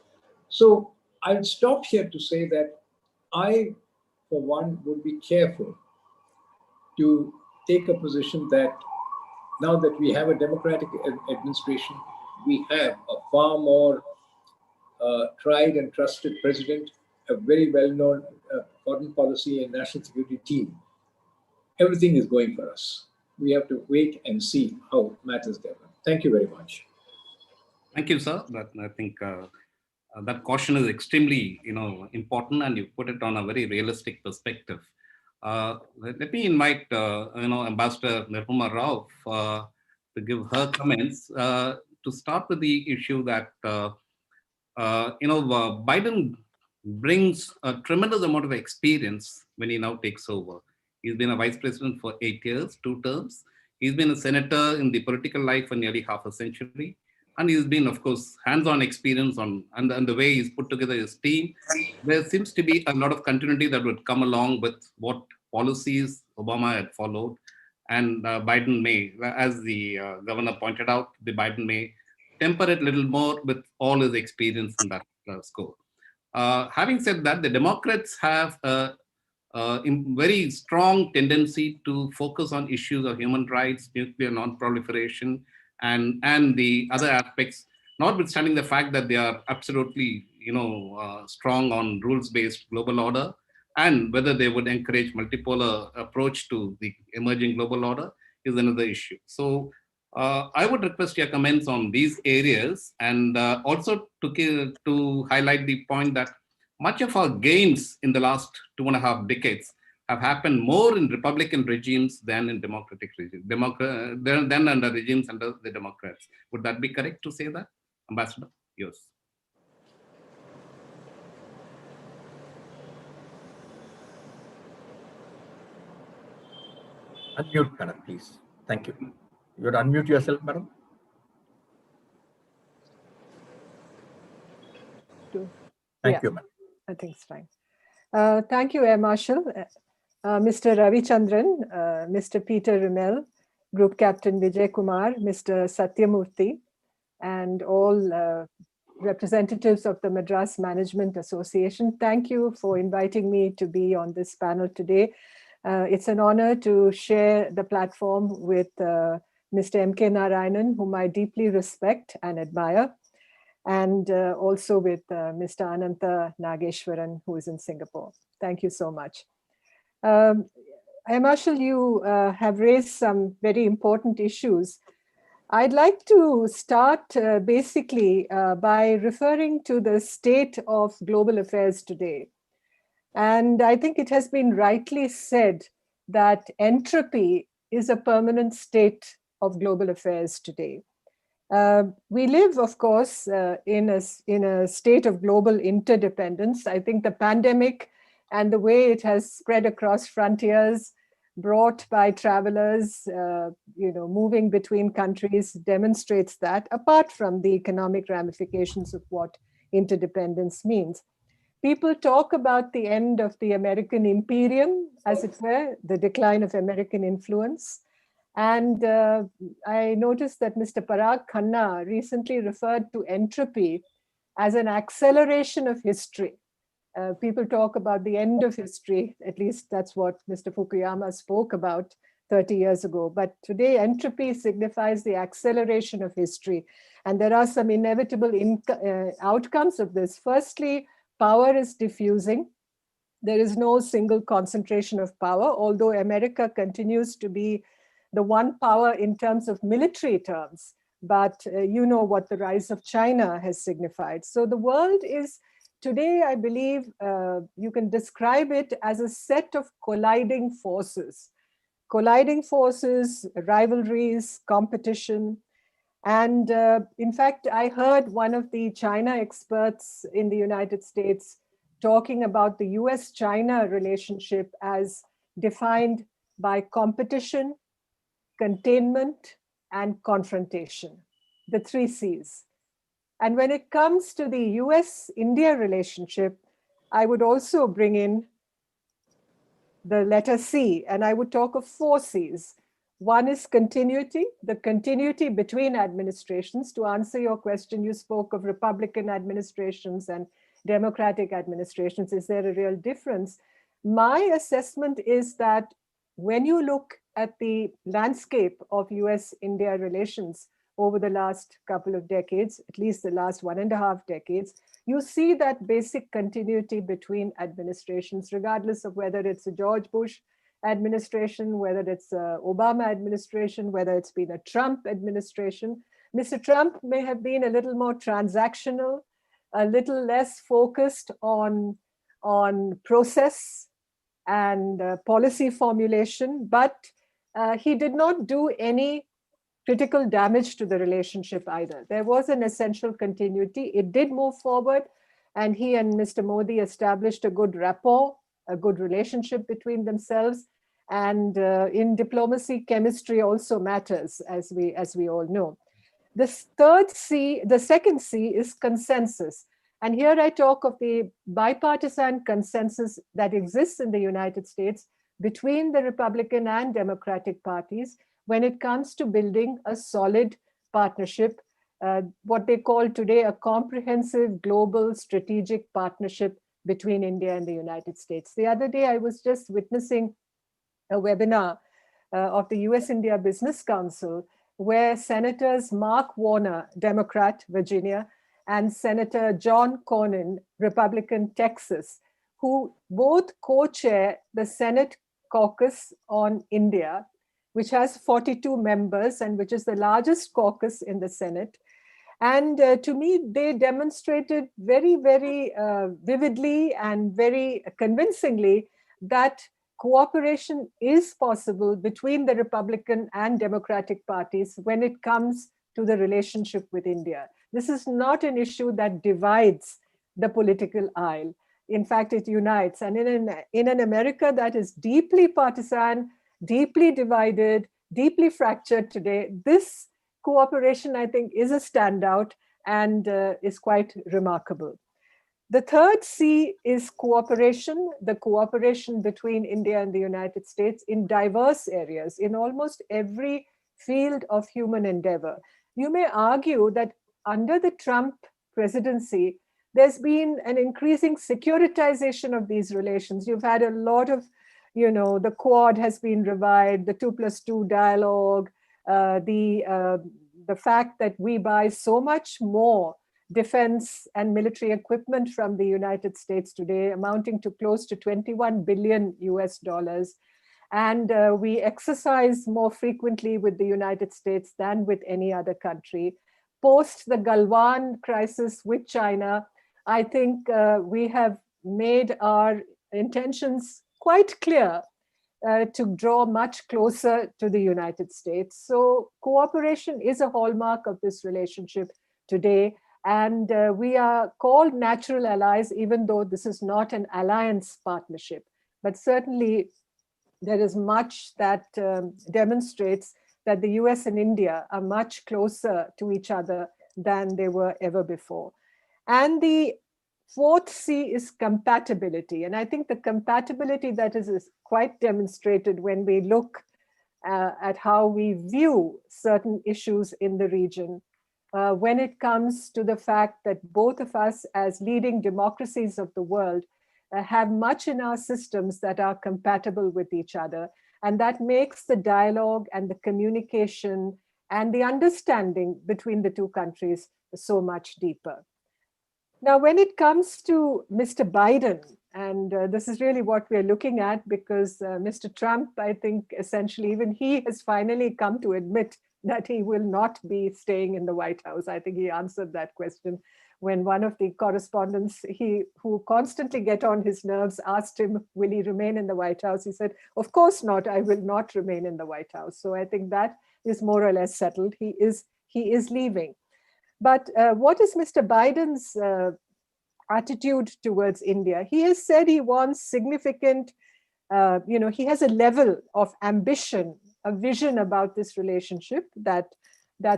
So I'll stop here to say that I, for one, would be careful to take a position that now that we have a democratic administration, we have a far more tried and trusted president, a very well-known foreign policy and national security team. Everything is going for us. We have to wait and see how matters develop. Thank you very much. Thank you, sir. I think that caution is extremely, important, and you put it on a very realistic perspective. Let me invite, Ambassador Nirupama Rao to give her comments. To start with the issue that, Biden brings a tremendous amount of experience when he now takes over. He's been a vice president for 8 years, 2 terms. He's been a senator in the political life for nearly half a century. And he's been, of course, hands-on experience on and the way he's put together his team. There seems to be a lot of continuity that would come along with what policies Obama had followed. And Biden may, as the governor pointed out, the Biden may temper it a little more with all his experience in that score. Having said that, the Democrats have a very strong tendency to focus on issues of human rights, nuclear non-proliferation, and the other aspects, notwithstanding the fact that they are absolutely, strong on rules-based global order, and whether they would encourage multipolar approach to the emerging global order is another issue. So I would request your comments on these areas, and also to highlight the point that much of our gains in the last 2.5 decades have happened more in Republican regimes than in democratic regimes, than under regimes under the Democrats. Would that be correct to say that, Ambassador? Yes. Unmute, madam, please. Thank you. You would unmute yourself, madam. Thank you, madam. I think it's fine. Thank you, Air Marshal, Mr. Ravichandran, Mr. Peter Rimmele, Group Captain Vijay Kumar, Mr. Satyamurthy, and all representatives of the Madras Management Association. Thank you for inviting me to be on this panel today. It's an honor to share the platform with Mr. M K Narayanan, whom I deeply respect and admire, and also with Mr. Anantha Nageswaran, who is in Singapore. Thank you so much. Marshal, you have raised some very important issues. I'd like to start basically by referring to the state of global affairs today. And I think it has been rightly said that entropy is a permanent state of global affairs today. We live, of course, in a state of global interdependence. I think the pandemic and the way it has spread across frontiers, brought by travelers, moving between countries, demonstrates that, apart from the economic ramifications of what interdependence means. People talk about the end of the American imperium, as it were, the decline of American influence. And I noticed that Mr. Parag Khanna recently referred to entropy as an acceleration of history. People talk about the end of history, at least that's what Mr. Fukuyama spoke about 30 years ago. But today, entropy signifies the acceleration of history. And there are some inevitable outcomes of this. Firstly, power is diffusing. There is no single concentration of power, although America continues to be the one power in terms of military terms. But you know what the rise of China has signified. So the world is today, I believe, you can describe it as a set of colliding forces. Colliding forces, rivalries, competition. And in fact, I heard one of the China experts in the United States talking about the US-China relationship as defined by competition, containment, and confrontation, the 3 C's. And when it comes to the US-India relationship, I would also bring in the letter C, and I would talk of 4 C's. One is continuity, the continuity between administrations. To answer your question, you spoke of Republican administrations and Democratic administrations. Is there a real difference? My assessment is that when you look at the landscape of US-India relations over the last couple of decades, at least the last 1.5 decades, you see that basic continuity between administrations, regardless of whether it's a George Bush administration, whether it's an Obama administration, whether it's been a Trump administration. Mr. Trump may have been a little more transactional, a little less focused on process and policy formulation, but he did not do any critical damage to the relationship either. There was an essential continuity. It did move forward, and he and Mr. Modi established a good rapport, a good relationship between themselves. And in diplomacy, chemistry also matters, as we all know. The second C is consensus. And here I talk of the bipartisan consensus that exists in the United States between the Republican and Democratic parties when it comes to building a solid partnership, what they call today a comprehensive global strategic partnership between India and the United States. The other day, I was just witnessing a webinar of the US-India Business Council, where Senators Mark Warner, Democrat, Virginia, and Senator John Cornyn, Republican, Texas, who both co-chair the Senate caucus on India, which has 42 members and which is the largest caucus in the Senate. And to me, they demonstrated very, very vividly and very convincingly that cooperation is possible between the Republican and Democratic parties when it comes to the relationship with India. This is not an issue that divides the political aisle. In fact, it unites. And in an America that is deeply partisan, deeply divided, deeply fractured today, this cooperation, I think, is a standout and is quite remarkable. The third C is cooperation, the cooperation between India and the United States in diverse areas, in almost every field of human endeavor. You may argue that under the Trump presidency, there's been an increasing securitization of these relations. You've had a lot of, the Quad has been revived, the 2+2 dialogue, the fact that we buy so much more defense and military equipment from the United States today, amounting to close to $21 billion US. And we exercise more frequently with the United States than with any other country. Post the Galwan crisis with China, I think we have made our intentions quite clear to draw much closer to the United States. So cooperation is a hallmark of this relationship today. And we are called natural allies, even though this is not an alliance partnership. But certainly there is much that demonstrates that the US and India are much closer to each other than they were ever before. And the fourth C is compatibility. And I think the compatibility that is quite demonstrated when we look at how we view certain issues in the region. When it comes to the fact that both of us as leading democracies of the world have much in our systems that are compatible with each other. And that makes the dialogue and the communication and the understanding between the two countries so much deeper. Now, when it comes to Mr. Biden, and this is really what we're looking at, because Mr. Trump, I think essentially even he has finally come to admit that he will not be staying in the White House. I think he answered that question when one of the correspondents who constantly get on his nerves asked him, will he remain in the White House? He said, of course not, I will not remain in the White House. So I think that is more or less settled. He is leaving. But what is Mr. Biden's attitude towards India? He has said he wants significant, he has a level of ambition, a vision about this relationship that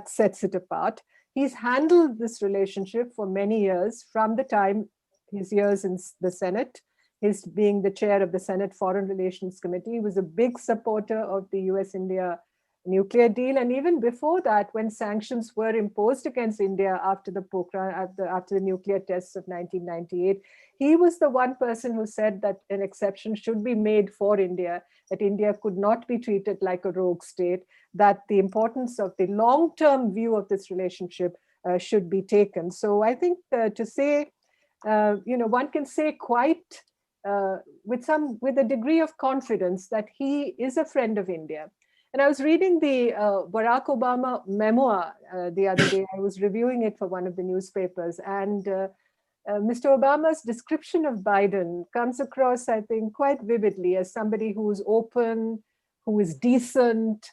sets it apart. He's handled this relationship for many years, from the time his years in the Senate, his being the chair of the Senate Foreign Relations Committee. He was a big supporter of the US-India nuclear deal. And even before that, when sanctions were imposed against India after the Pokhran, after the nuclear tests of 1998, he was the one person who said that an exception should be made for India, that India could not be treated like a rogue state, that the importance of the long-term view of this relationship should be taken. So I think to say, one can say quite with a degree of confidence that he is a friend of India. And I was reading the Barack Obama memoir the other day. I was reviewing it for one of the newspapers. And Mr. Obama's description of Biden comes across, I think, quite vividly as somebody who's open, who is decent,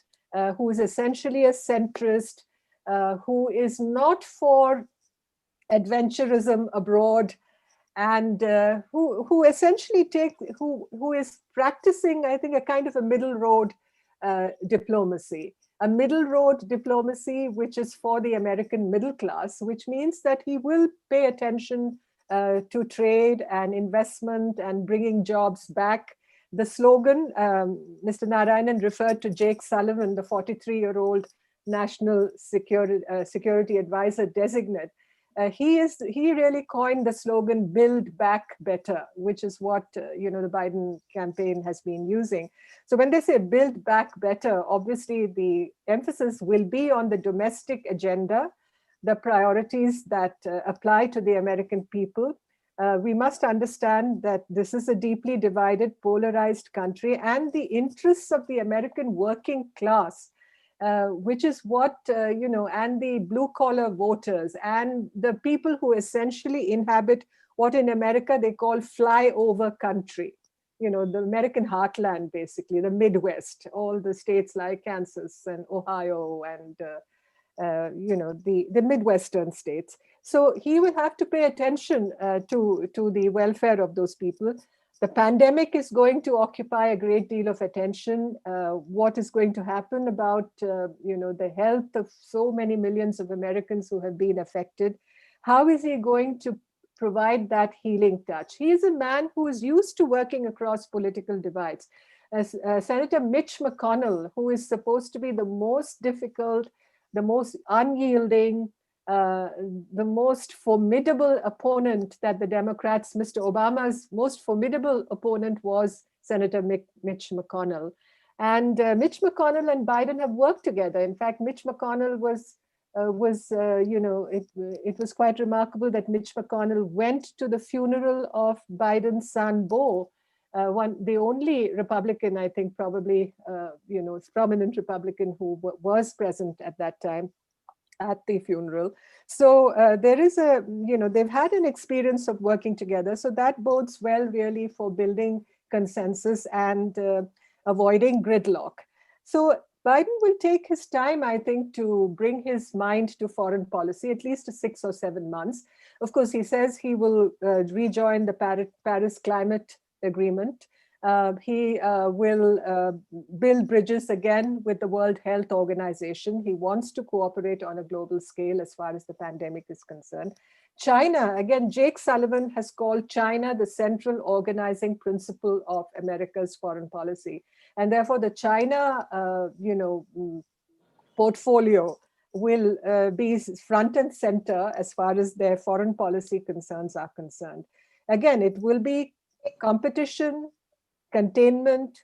who is essentially a centrist, who is not for adventurism abroad, and who essentially who is practicing, I think, a kind of a middle road diplomacy. A middle road diplomacy which is for the American middle class, which means that he will pay attention to trade and investment and bringing jobs back. The slogan, Mr. Narayanan referred to Jake Sullivan, the 43-year-old National Security Advisor designate. He really coined the slogan "Build Back Better," which is what the Biden campaign has been using. So when they say "build back better," obviously the emphasis will be on the domestic agenda, the priorities that apply to the American people. We must understand that this is a deeply divided, polarized country, and the interests of the American working class, which is what, and the blue-collar voters and the people who essentially inhabit what in America they call flyover country, the American heartland, basically, the Midwest, all the states like Kansas and Ohio and, the Midwestern states. So he will have to pay attention to the welfare of those people. The pandemic is going to occupy a great deal of attention. What is going to happen about the health of so many millions of Americans who have been affected? How is he going to provide that healing touch? He is a man who is used to working across political divides. As Senator Mitch McConnell, who is supposed to be the most difficult, the most unyielding, the most formidable opponent that the Democrats, Mr. Obama's most formidable opponent was Senator Mitch McConnell. And Mitch McConnell and Biden have worked together. In fact, Mitch McConnell it was quite remarkable that Mitch McConnell went to the funeral of Biden's son, Beau, the only Republican, I think, probably, prominent Republican who was present at that time at the funeral. So there is they've had an experience of working together. So that bodes well really for building consensus and avoiding gridlock. So Biden will take his time, I think, to bring his mind to foreign policy, at least 6 or 7 months. Of course, he says he will rejoin the Paris Climate Agreement. He will build bridges again with the World Health Organization. He wants to cooperate on a global scale as far as the pandemic is concerned. China, again, Jake Sullivan has called China the central organizing principle of America's foreign policy. And therefore the China, portfolio will be front and center as far as their foreign policy concerns are concerned. Again, it will be competition, containment,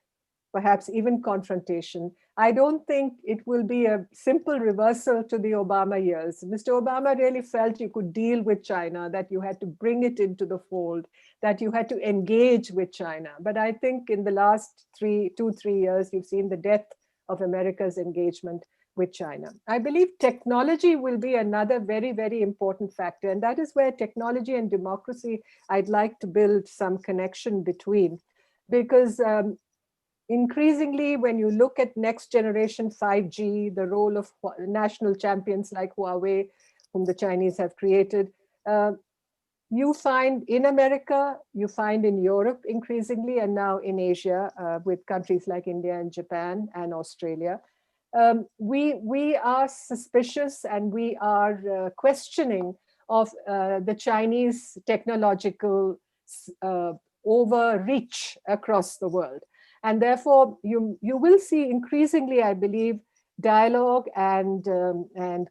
perhaps even confrontation. I don't think it will be a simple reversal to the Obama years. Mr. Obama really felt you could deal with China, that you had to bring it into the fold, that you had to engage with China. But I think in the last 3 years, you've seen the death of America's engagement with China. I believe technology will be another very, very important factor. And that is where technology and democracy, I'd like to build some connection between. Because increasingly, when you look at next generation 5G, the role of national champions like Huawei, whom the Chinese have created, you find in America, you find in Europe increasingly, and now in Asia with countries like India and Japan and Australia. We are suspicious and we are questioning of the Chinese technological overreach across the world. And therefore, you will see increasingly, I believe, dialogue and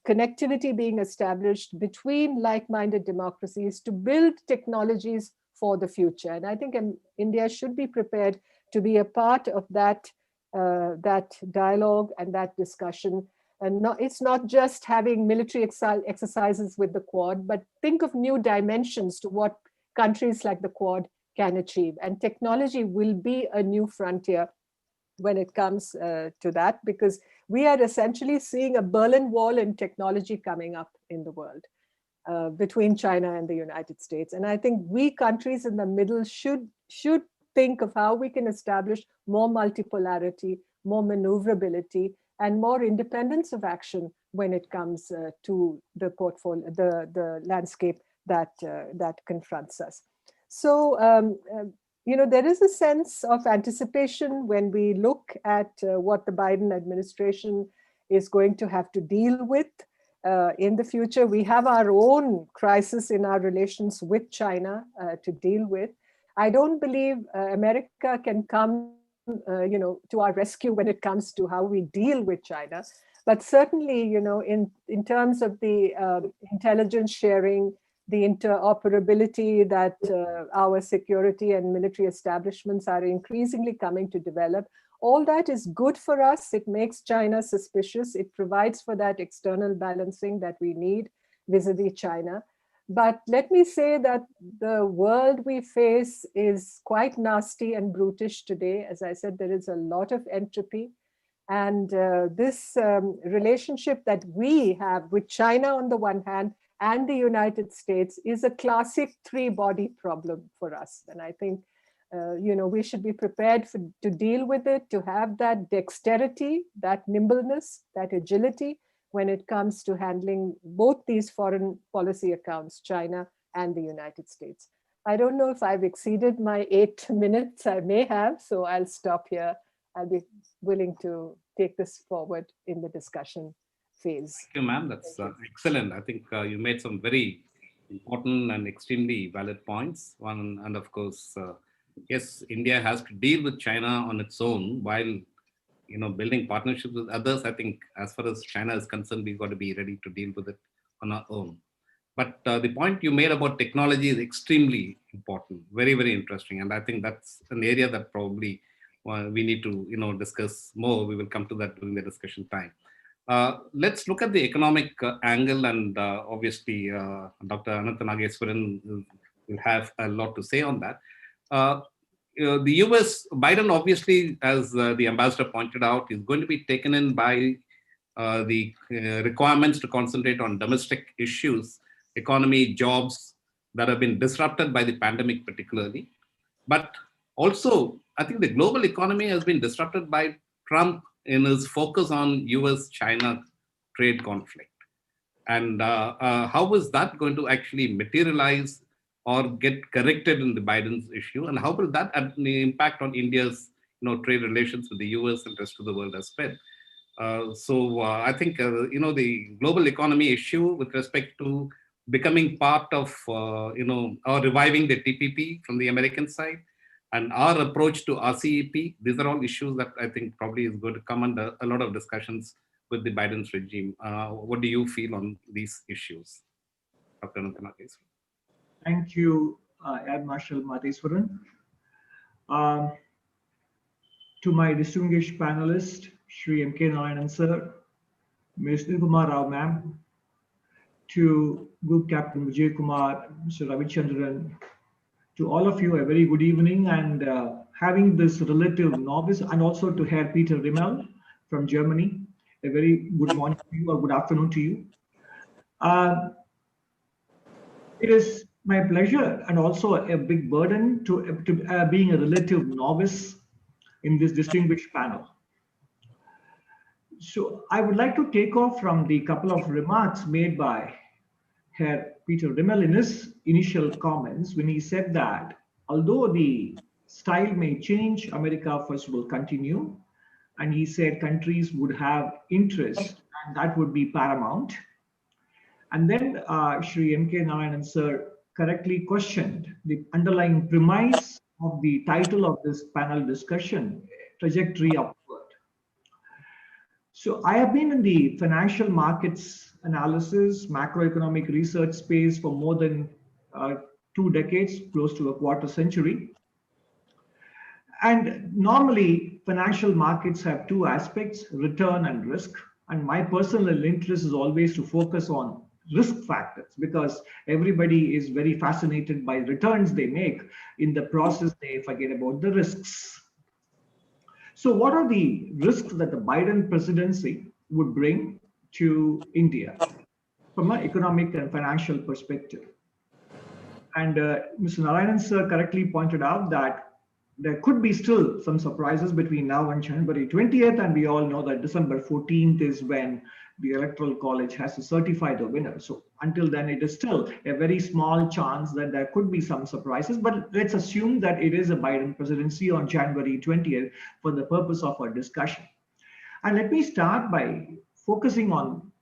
connectivity being established between like-minded democracies to build technologies for the future. And I think India should be prepared to be a part of that dialogue and that discussion. And it's not just having military exercises with the Quad, but think of new dimensions to what countries like the Quad can achieve. And technology will be a new frontier when it comes to that, because we are essentially seeing a Berlin Wall in technology coming up in the world between China and the United States. And I think we countries in the middle should think of how we can establish more multipolarity, more maneuverability, and more independence of action when it comes to the portfolio, the landscape that confronts us. So, there is a sense of anticipation when we look at what the Biden administration is going to have to deal with in the future. We have our own crisis in our relations with China to deal with. I don't believe America can come, to our rescue when it comes to how we deal with China. But certainly, in terms of the intelligence sharing, the interoperability that our security and military establishments are increasingly coming to develop, all that is good for us. It makes China suspicious. It provides for that external balancing that we need vis-a-vis China. But let me say that the world we face is quite nasty and brutish today. As I said, there is a lot of entropy. And this relationship that we have with China on the one hand and the United States is a classic three-body problem for us. And I think, we should be prepared to deal with it, to have that dexterity, that nimbleness, that agility when it comes to handling both these foreign policy accounts, China and the United States. I don't know if I've exceeded my 8 minutes. I may have, so I'll stop here. I'll be willing to take this forward in the discussion phase. Thank you, ma'am. That's excellent. I think you made some very important and extremely valid points. One, and of course, yes, India has to deal with China on its own while building partnerships with others. I think as far as China is concerned, we've got to be ready to deal with it on our own. But the point you made about technology is extremely important, very, very interesting. And I think that's an area that probably we need to discuss more. We will come to that during the discussion time. Let's look at the economic angle, and obviously Dr. Anantha Nageswaran will have a lot to say on that. The US, Biden obviously, as the ambassador pointed out, is going to be taken in by the requirements to concentrate on domestic issues, economy, jobs that have been disrupted by the pandemic particularly. But also, I think the global economy has been disrupted by Trump in his focus on US-China trade conflict. And how is that going to actually materialize or get corrected in the Biden's issue? And how will that impact on India's trade relations with the US and the rest of the world as well? So I think, the global economy issue with respect to becoming part of, or reviving the TPP from the American side, and our approach to RCEP, these are all issues that I think probably is going to come under a lot of discussions with the Biden's regime. What do you feel on these issues, Dr. Anantha Nageswaran? Thank you, Air Marshal Matheswaran. To my distinguished panelist, Shri M K Narayanan sir, Ms. Nirupama Rao ma'am, to Group Captain Vijay Kumar, Mr. Ravichandran, to all of you, a very good evening, and having this relative novice, and also to Herr Peter Rimmele from Germany, a very good morning to you or good afternoon to you. It is my pleasure and also a big burden to being a relative novice in this distinguished panel. So I would like to take off from the couple of remarks made by Herr Peter Rimmele in his initial comments when he said that although the style may change, America first will continue. And he said countries would have interest and that would be paramount. And then Shri M K Narayanan sir correctly questioned the underlying premise of the title of this panel discussion, Trajectory Upward. So I have been in the financial markets analysis, macroeconomic research space for more than 2 decades, close to a quarter century. And normally financial markets have 2 aspects, return and risk. And my personal interest is always to focus on risk factors because everybody is very fascinated by returns they make. In the process, they forget about the risks. So what are the risks that the Biden presidency would bring to India from an economic and financial perspective? And Mr. Narayanan sir correctly pointed out that there could be still some surprises between now and January 20th, and we all know that December 14th is when the Electoral College has to certify the winner. So until then, it is still a very small chance that there could be some surprises, but let's assume that it is a Biden presidency on January 20th for the purpose of our discussion. And let me start by focusing on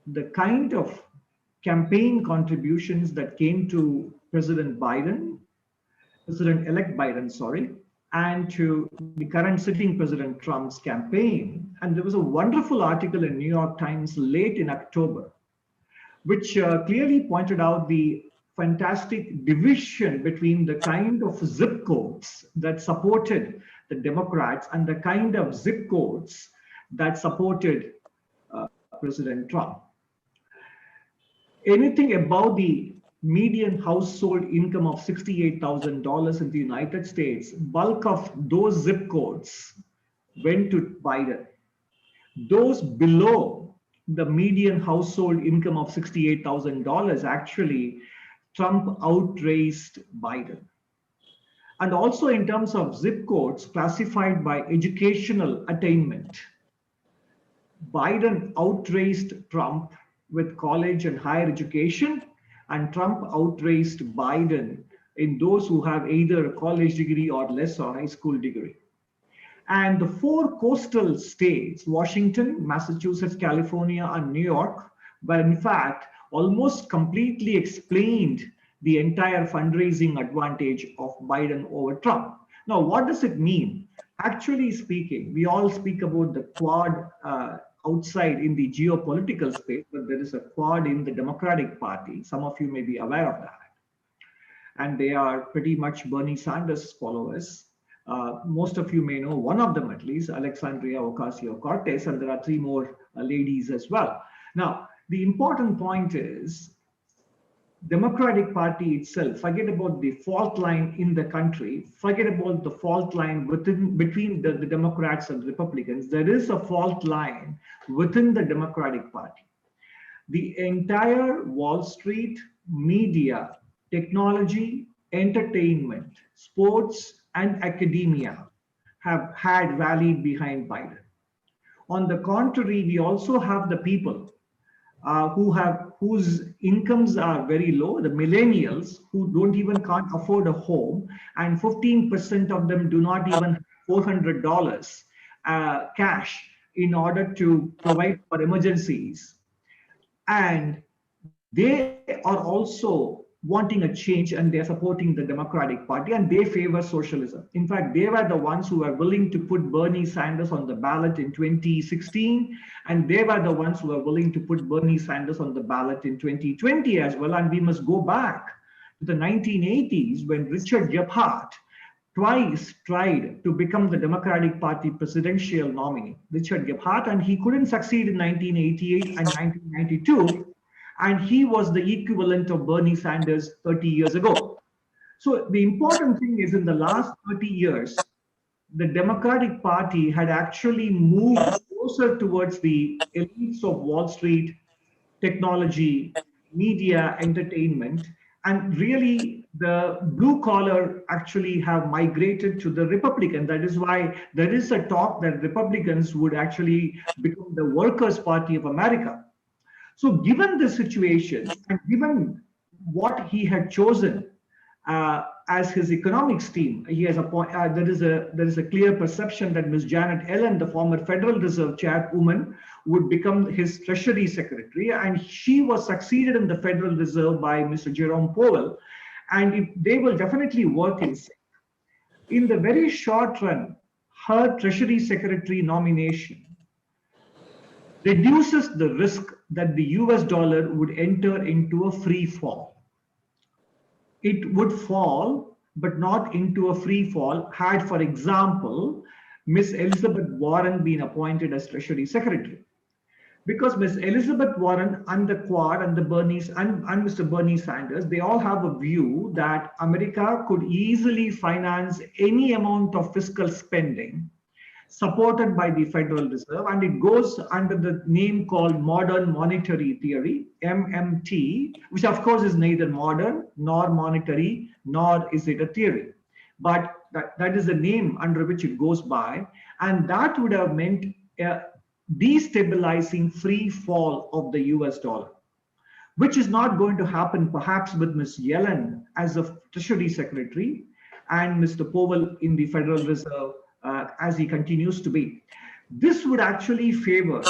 the kind of campaign contributions that came to President-elect Biden, sorry, and to the current sitting President Trump's campaign. And there was a wonderful article in New York Times late in October, which clearly pointed out the fantastic division between the kind of zip codes that supported the Democrats and the kind of zip codes that supported President Trump. Anything above the median household income of $68,000 in the United States, bulk of those zip codes went to Biden. Those below the median household income of $68,000, actually, Trump outraced Biden. And also in terms of zip codes classified by educational attainment, Biden outraced Trump with college and higher education, and Trump outraced Biden in those who have either a college degree or less or high school degree. And the four coastal states, Washington, Massachusetts, California, and New York, were in fact almost completely explained the entire fundraising advantage of Biden over Trump. Now, what does it mean? Actually speaking, we all speak about the Quad outside in the geopolitical space, but there is a Quad in the Democratic Party. Some of you may be aware of that. And they are pretty much Bernie Sanders followers. Most of you may know one of them at least, Alexandria Ocasio-Cortez, and there are three more ladies as well. Now, the important point is Democratic Party itself, forget about the fault line in the country, forget about the fault line between the Democrats and Republicans. There is a fault line within the Democratic Party. The entire Wall Street, media, technology, entertainment, sports, and academia have had rallied behind Biden. On the contrary, we also have the people whose incomes are very low, the millennials who can't afford a home, and 15% of them do not even have $400 cash in order to provide for emergencies. And they are also wanting a change, and they're supporting the Democratic Party, and they favor socialism. In fact, they were the ones who were willing to put Bernie Sanders on the ballot in 2016, and they were the ones who were willing to put Bernie Sanders on the ballot in 2020 as well. And we must go back to the 1980s when Richard Gephardt twice tried to become the Democratic Party presidential nominee, Richard Gephardt, and he couldn't succeed in 1988 and 1992. And he was the equivalent of Bernie Sanders 30 years ago. So the important thing is in the last 30 years, the Democratic Party had actually moved closer towards the elites of Wall Street, technology, media, entertainment, and really the blue collar actually have migrated to the Republican. That is why there is a talk that Republicans would actually become the Workers' Party of America. So given the situation and given what he had chosen as his economics team, he has there is a clear perception that Ms. Janet Yellen, the former Federal Reserve chairwoman, would become his Treasury Secretary, and she was succeeded in the Federal Reserve by Mr. Jerome Powell, and they will definitely work in sync. In the very short run, her Treasury Secretary nomination reduces the risk that the US dollar would enter into a free fall. It would fall, but not into a free fall had, for example, Ms. Elizabeth Warren been appointed as Treasury Secretary. Because Ms. Elizabeth Warren and the Quad and the Bernies and Mr. Bernie Sanders, they all have a view that America could easily finance any amount of fiscal spending supported by the Federal Reserve, and it goes under the name called Modern Monetary Theory, MMT, which of course is neither modern nor monetary, nor is it a theory. But that is the name under which it goes by, and that would have meant a destabilizing free fall of the US dollar, which is not going to happen perhaps with Ms. Yellen as the Treasury Secretary and Mr. Powell in the Federal Reserve as he continues to be. This would actually favor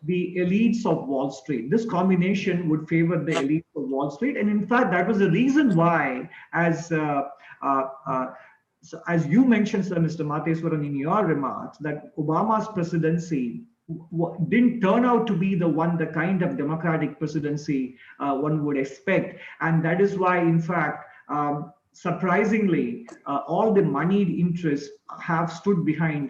the elites of Wall Street. This combination would favor the elites of Wall Street. And in fact, that was the reason why, as you mentioned, Sir, Mr. Matheswaran, in your remarks, that Obama's presidency didn't turn out to be the kind of democratic presidency one would expect. And that is why, in fact, surprisingly, all the moneyed interests have stood behind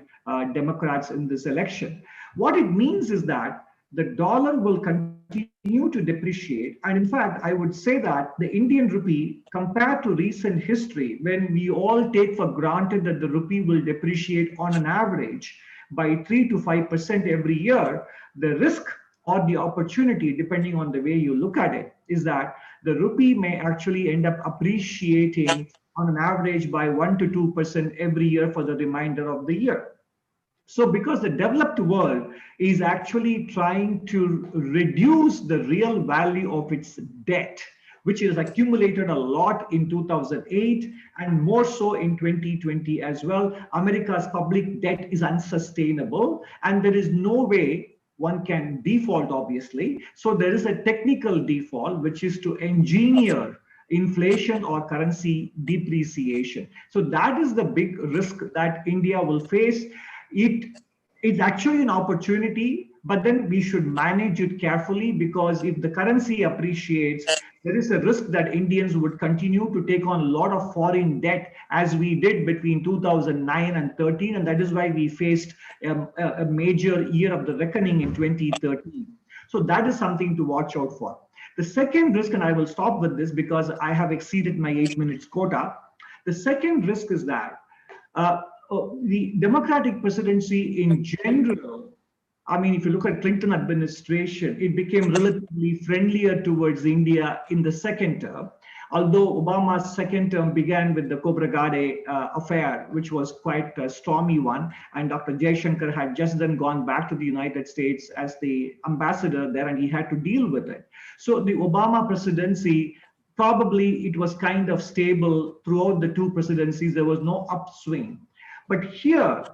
Democrats in this election. What it means is that the dollar will continue to depreciate. And in fact, I would say that the Indian rupee, compared to recent history, when we all take for granted that the rupee will depreciate on an average by 3 to 5% every year, the risk or the opportunity, depending on the way you look at it, is that the rupee may actually end up appreciating on an average by 1 to 2% every year for the remainder of the year. So because the developed world is actually trying to reduce the real value of its debt, which is accumulated a lot in 2008 and more so in 2020 as well. America's public debt is unsustainable and there is no way one can default, obviously. So there is a technical default, which is to engineer inflation or currency depreciation. So that is the big risk that India will face. It is actually an opportunity, but then we should manage it carefully, because if the currency appreciates, there is a risk that Indians would continue to take on a lot of foreign debt, as we did between 2009 and 13, and that is why we faced a major year of the reckoning in 2013. So that is something to watch out for. The second risk, and I will stop with this because I have exceeded my 8 minutes quota. The second risk is that the Democratic presidency in general, I mean, if you look at Clinton administration, it became relatively friendlier towards India in the second term, although Obama's second term began with the Cobra Garde affair, which was quite a stormy one. And Dr. Jaishankar had just then gone back to the United States as the ambassador there, and he had to deal with it. So the Obama presidency, probably it was kind of stable throughout the two presidencies. There was no upswing. But here,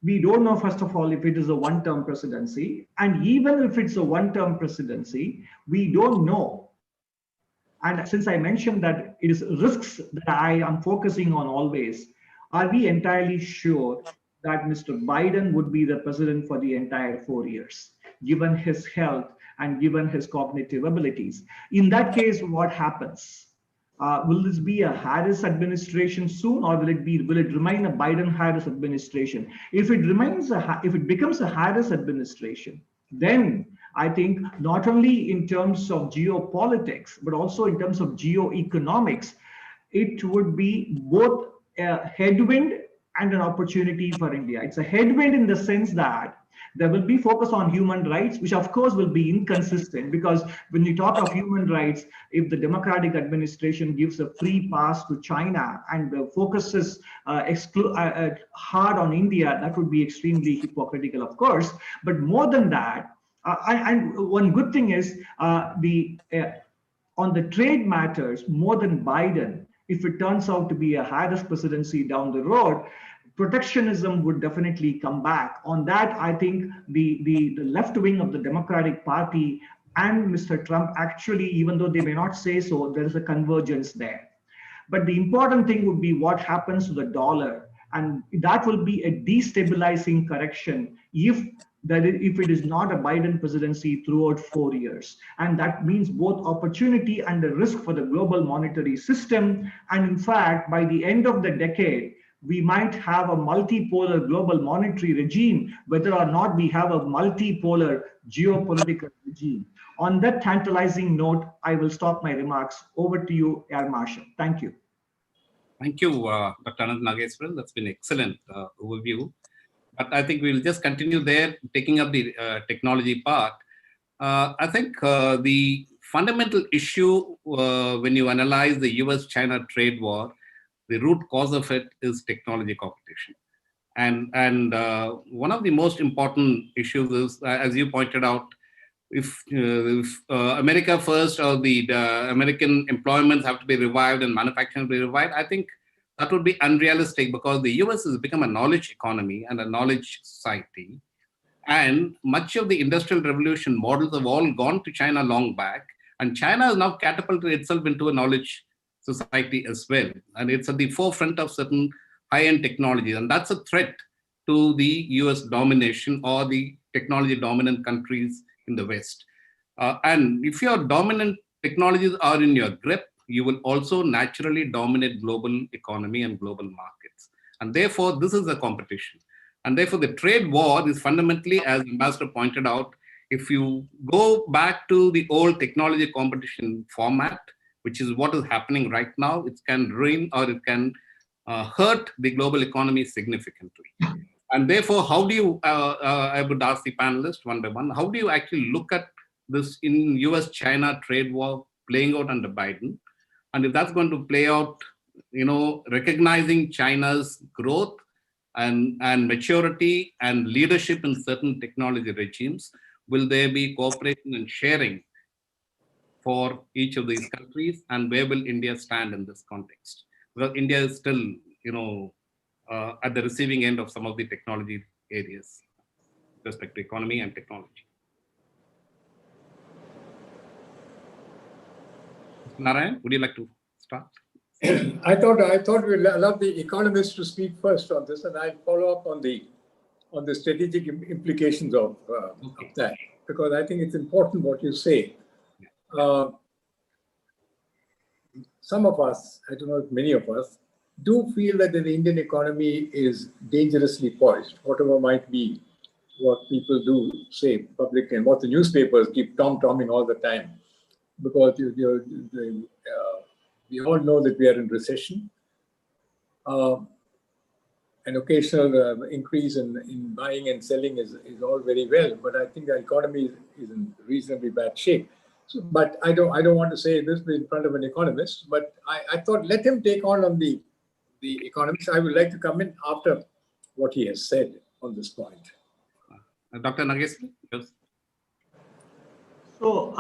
we don't know, first of all, if it is a one-term presidency. And even if it's a one-term presidency, we don't know. And since I mentioned that it is risks that I am focusing on always, are we entirely sure that Mr. Biden would be the president for the entire 4 years, given his health and given his cognitive abilities? In that case, what happens? Will this be a Harris administration soon, or will it remain a Biden-Harris administration? If it becomes a Harris administration, then I think not only in terms of geopolitics, but also in terms of geoeconomics, it would be both a headwind and an opportunity for India. It's a headwind in the sense that there will be focus on human rights, which of course will be inconsistent, because when you talk of human rights, if the Democratic administration gives a free pass to China and focuses hard on India, that would be extremely hypocritical, of course. But more than that, and one good thing is on the trade matters, more than Biden, if it turns out to be a Harris presidency down the road, protectionism would definitely come back. On that, I think the left wing of the Democratic Party and Mr. Trump actually, even though they may not say so, there is a convergence there. But the important thing would be what happens to the dollar. And that will be a destabilizing correction if it is not a Biden presidency throughout 4 years. And that means both opportunity and the risk for the global monetary system. And in fact, by the end of the decade, we might have a multipolar global monetary regime, whether or not we have a multipolar geopolitical regime. On that tantalizing note, I will stop my remarks. Over to you, Air Marshal. Thank you. Thank you, Dr. Anantha Nageswaran. That's been an excellent overview. But I think we'll just continue there, taking up the technology part. I think the fundamental issue when you analyze the US-China trade war the root cause of it is technology competition. And one of the most important issues is, as you pointed out, if America first or the American employments have to be revived and manufacturing be revived, I think that would be unrealistic, because the US has become a knowledge economy and a knowledge society. And much of the industrial revolution models have all gone to China long back. And China has now catapulted itself into a knowledge society as well. And it's at the forefront of certain high-end technologies. And that's a threat to the US domination or the technology dominant countries in the West. And if your dominant technologies are in your grip, you will also naturally dominate global economy and global markets. And therefore, this is a competition. And therefore, the trade war is fundamentally, as Ambassador pointed out, if you go back to the old technology competition format, which is what is happening right now, it can ruin or it can hurt the global economy significantly. And therefore, how do you, I would ask the panelists one by one, how do you actually look at this in US-China trade war playing out under Biden? And if that's going to play out, recognizing China's growth and maturity and leadership in certain technology regimes, will there be cooperation and sharing for each of these countries? And where will India stand in this context? Because India is still, at the receiving end of some of the technology areas with respect to economy and technology. Mr. Narayan, would you like to start? I thought we'd allow the economists to speak first on this, and I'll follow up on the strategic implications of that, because I think it's important what you say. Some of us, I don't know if many of us, do feel that the Indian economy is dangerously poised, whatever might be what people do say publicly and what the newspapers keep tom-tomming all the time, because we all know that we are in recession. An occasional increase in buying and selling is all very well, but I think the economy is in reasonably bad shape. So, but I don't want to say this in front of an economist, but I thought let him take on the economics. I would like to come in after what he has said on this point. Dr. Nageswaran, yes. So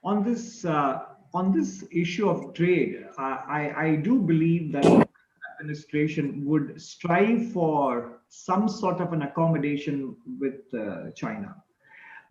on this issue of trade, I do believe that the administration would strive for some sort of an accommodation with China.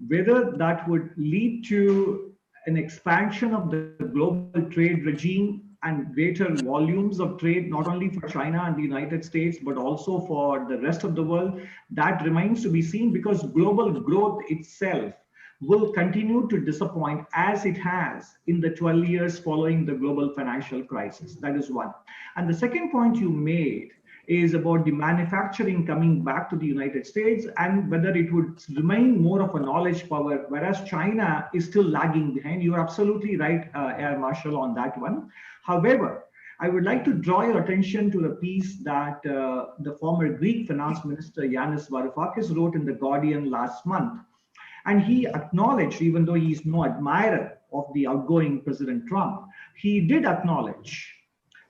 Whether that would lead to an expansion of the global trade regime and greater volumes of trade, not only for China and the United States, but also for the rest of the world, that remains to be seen, because global growth itself will continue to disappoint as it has in the 12 years following the global financial crisis. That is one. And the second point you made is about the manufacturing coming back to the United States and whether it would remain more of a knowledge power, whereas China is still lagging behind. You're absolutely right, Air Marshal, on that one. However, I would like to draw your attention to the piece that the former Greek finance minister Yanis Varoufakis wrote in The Guardian last month. And he acknowledged, even though he is no admirer of the outgoing President Trump, he did acknowledge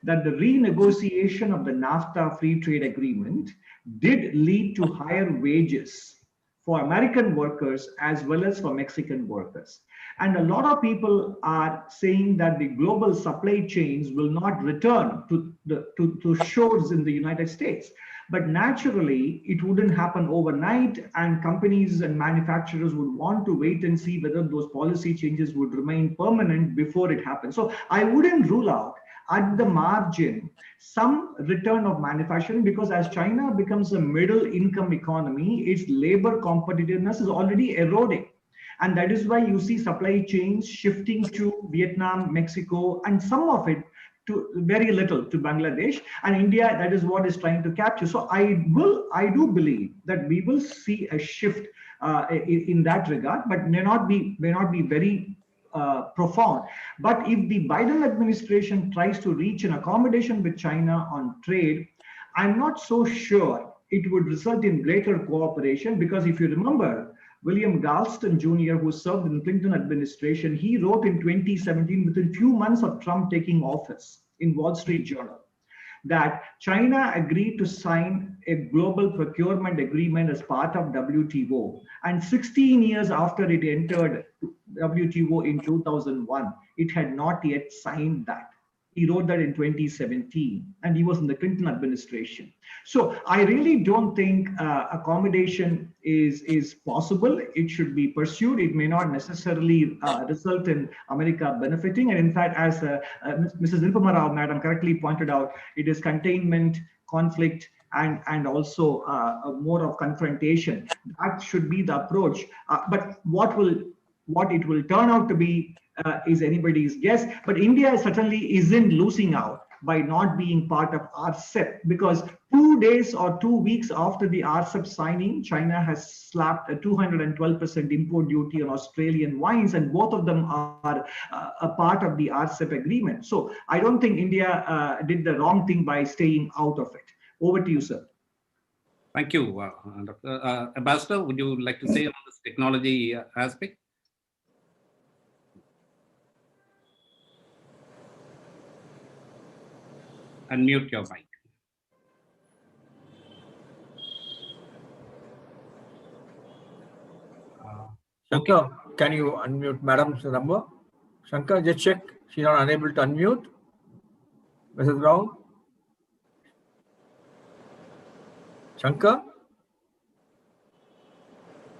that the renegotiation of the NAFTA free trade agreement did lead to higher wages for American workers as well as for Mexican workers. And a lot of people are saying that the global supply chains will not return to shores in the United States. But naturally, it wouldn't happen overnight, and companies and manufacturers would want to wait and see whether those policy changes would remain permanent before it happens. So I wouldn't rule out at the margin some return of manufacturing, because as China becomes a middle income economy, its labor competitiveness is already eroding. And that is why you see supply chains shifting to Vietnam, Mexico, and some of it to very little to Bangladesh, and India. That is what is trying to capture. So I do believe that we will see a shift in that regard, but may not be very profound. But if the Biden administration tries to reach an accommodation with China on trade, I'm not so sure it would result in greater cooperation, because if you remember, William Galston Jr., who served in the Clinton administration, he wrote in 2017, within few months of Trump taking office, in Wall Street Journal, that China agreed to sign a global procurement agreement as part of WTO. And 16 years after it entered WTO in 2001, it had not yet signed that. He wrote that in 2017, and he was in the Clinton administration. So I really don't think accommodation is possible. It should be pursued. It may not necessarily result in America benefiting. And in fact, as Mrs. Nirupama Rao, Madam, correctly pointed out, it is containment, conflict, and also more of confrontation. That should be the approach. But what it will turn out to be is anybody's guess. But India certainly isn't losing out by not being part of RCEP, because 2 days or 2 weeks after the RCEP signing, China has slapped a 212% import duty on Australian wines, and both of them are a part of the RCEP agreement. So I don't think India did the wrong thing by staying out of it. Over to you, sir. Thank you, Dr. Ambassador. Would you like to say on this technology aspect? Unmute your mic. Shankar, can you unmute Madam's number? Shankar, just check. She's not unable to unmute. Mrs. Rao? Shankar?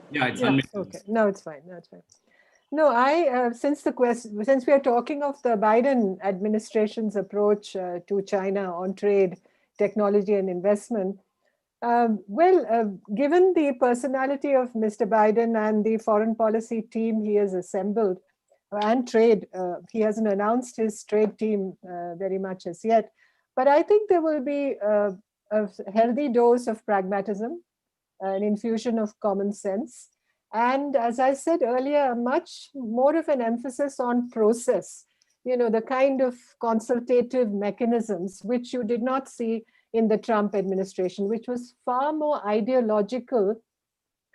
Yeah, it's Yeah, unmuted. okay. No, it's fine. No, it's fine. No, since we are talking of the Biden administration's approach to China on trade, technology, and investment, given the personality of Mr. Biden and the foreign policy team he has assembled, and trade, he hasn't announced his trade team very much as yet, but I think there will be a healthy dose of pragmatism, an infusion of common sense, and as I said earlier, much more of an emphasis on process, the kind of consultative mechanisms which you did not see in the Trump administration, which was far more ideological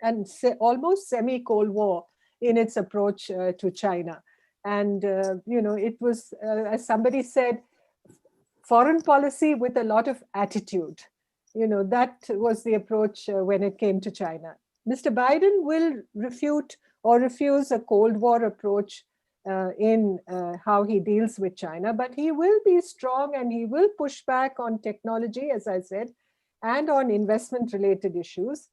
and almost semi-Cold War in its approach to China. And, it was, as somebody said, foreign policy with a lot of attitude. That was the approach when it came to China. Mr. Biden will refute or refuse a Cold War approach in how he deals with China, but he will be strong and he will push back on technology, as I said, and on investment-related issues.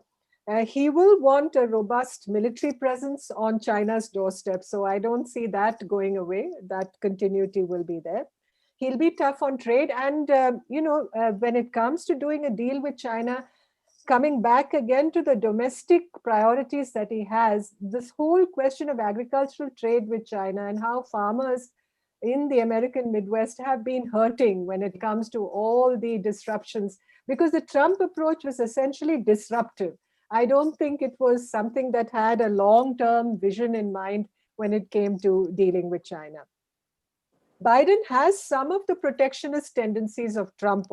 He will want a robust military presence on China's doorstep, so I don't see that going away. That continuity will be there. He'll be tough on trade, and when it comes to doing a deal with China, coming back again to the domestic priorities that he has, this whole question of agricultural trade with China and how farmers in the American Midwest have been hurting when it comes to all the disruptions, because the Trump approach was essentially disruptive. I don't think it was something that had a long-term vision in mind when it came to dealing with China. Biden has some of the protectionist tendencies of Trump,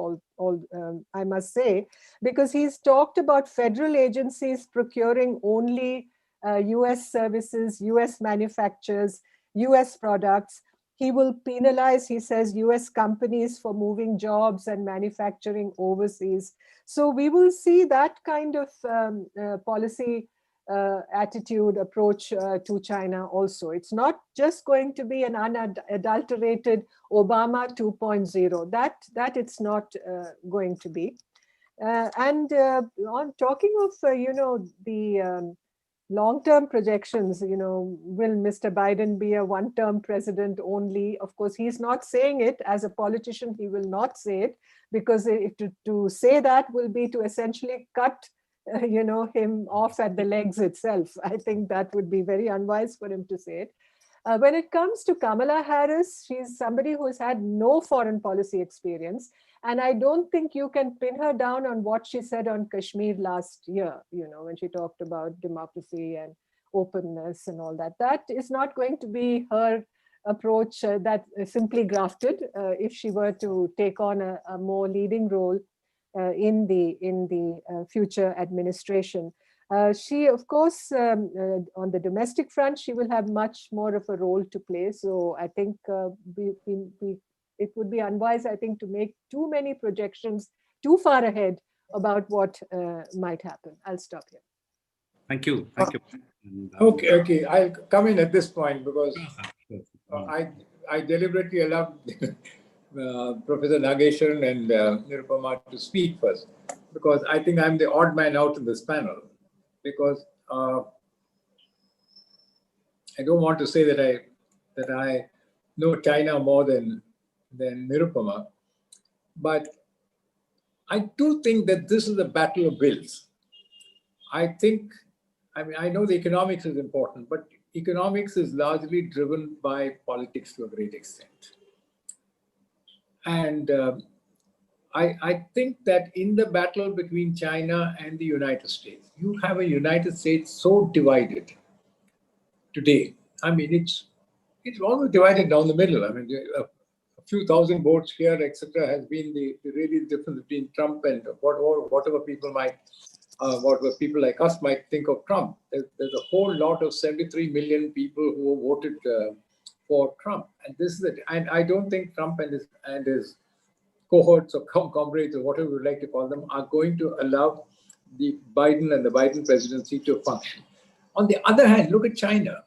I must say, because he's talked about federal agencies procuring only US services, US manufacturers, US products. He will penalize, he says, US companies for moving jobs and manufacturing overseas. So we will see that kind of policy attitude, approach to China also. It's not just going to be an unadulterated Obama 2.0. That it's not going to be. On talking of, the long-term projections, will Mr. Biden be a one-term president only? Of course, he's not saying it. As a politician, he will not say it, because to say that will be to essentially cut him off at the legs itself. I think that would be very unwise for him to say it. When it comes to Kamala Harris, she's somebody who's had no foreign policy experience. And I don't think you can pin her down on what she said on Kashmir last year, when she talked about democracy and openness and all that. That is not going to be her approach that simply grafted if she were to take on a more leading role in the future administration. She, of course, on the domestic front, she will have much more of a role to play. So I think we it would be unwise, I think, to make too many projections too far ahead about what might happen. I'll stop here. Thank you. Thank you. And, Okay. I'll come in at this point because I deliberately allowed Professor Nageswaran and Nirupama to speak first, because I think I'm the odd man out in this panel, because I don't want to say that I know China more than Nirupama, but I do think that this is a battle of wills. I know the economics is important, but economics is largely driven by politics to a great extent. And I think that in the battle between China and the United States, you have a United States so divided today. I mean, it's almost divided down the middle. I mean, a few thousand votes here, etc., has been the really difference between Trump and whatever people like us might think of Trump. There's a whole lot of 73 million people who voted for Trump, and this is it. And I don't think Trump and his cohorts or comrades or whatever you like to call them are going to allow the Biden and the Biden presidency to function. On the other hand, look at China.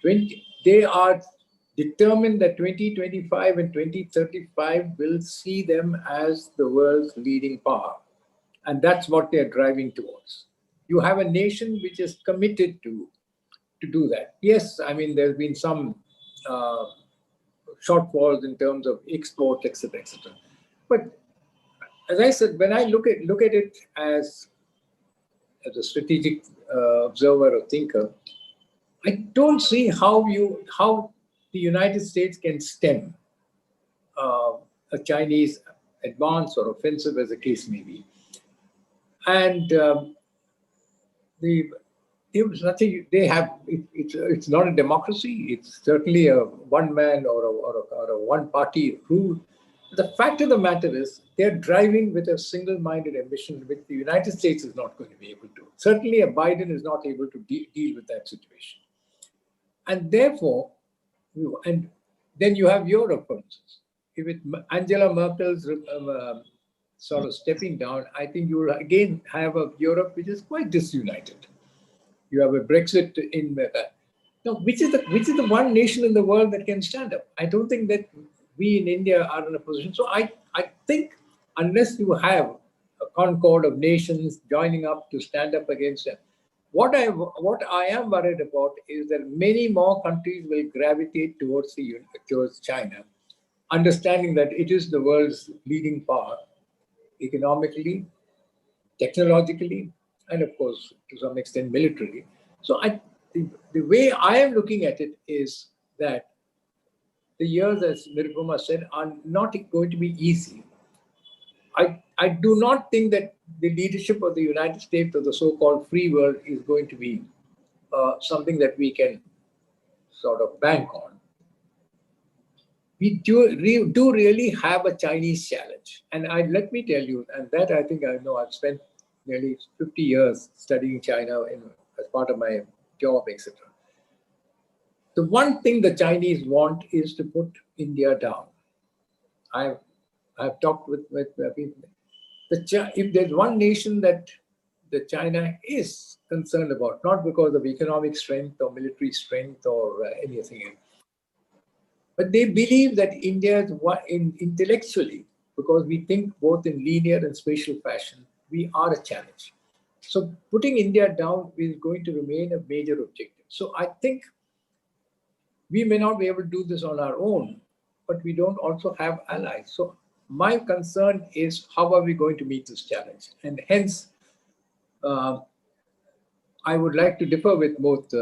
They are determined that 2025 and 2035 will see them as the world's leading power. And that's what they're driving towards. You have a nation which is committed to do that. Yes, I mean, there's been some shortfalls in terms of export, etc., etc. But as I said, when I look at it as a strategic observer or thinker, I don't see how the United States can stem a Chinese advance or offensive, as the case may be. And there's nothing they have. It's not a democracy. It's certainly a one-man or a one-party rule. The fact of the matter is they're driving with a single-minded ambition, which the United States is not going to be able to. Certainly, a Biden is not able to deal with that situation. And therefore, and then you have Europe, for instance. If it's Angela Merkel's sort of stepping down, I think you will again have a Europe which is quite disunited. You have a Brexit in now, which is the one nation in the world that can stand up. I don't think that we in India are in a position. So I think unless you have a concord of nations joining up to stand up against them, what I am worried about is that many more countries will gravitate towards China, understanding that it is the world's leading power economically, technologically, and of course, to some extent, militarily. So the way I am looking at it is that the years, as Nirupama said, are not going to be easy. I do not think that the leadership of the United States or the so-called free world is going to be something that we can sort of bank on. We do really have a Chinese challenge. And let me tell you, and that I think I know, I've spent nearly 50 years studying China as part of my job, etc. The one thing the Chinese want is to put India down. I've talked with people. If there's one nation that China is concerned about, not because of economic strength or military strength or anything else, but they believe that India is intellectually, because we think both in linear and spatial fashion, we are a challenge. So putting India down is going to remain a major objective. So I think we may not be able to do this on our own, but we don't also have allies. So my concern is how are we going to meet this challenge? And hence, I would like to differ with both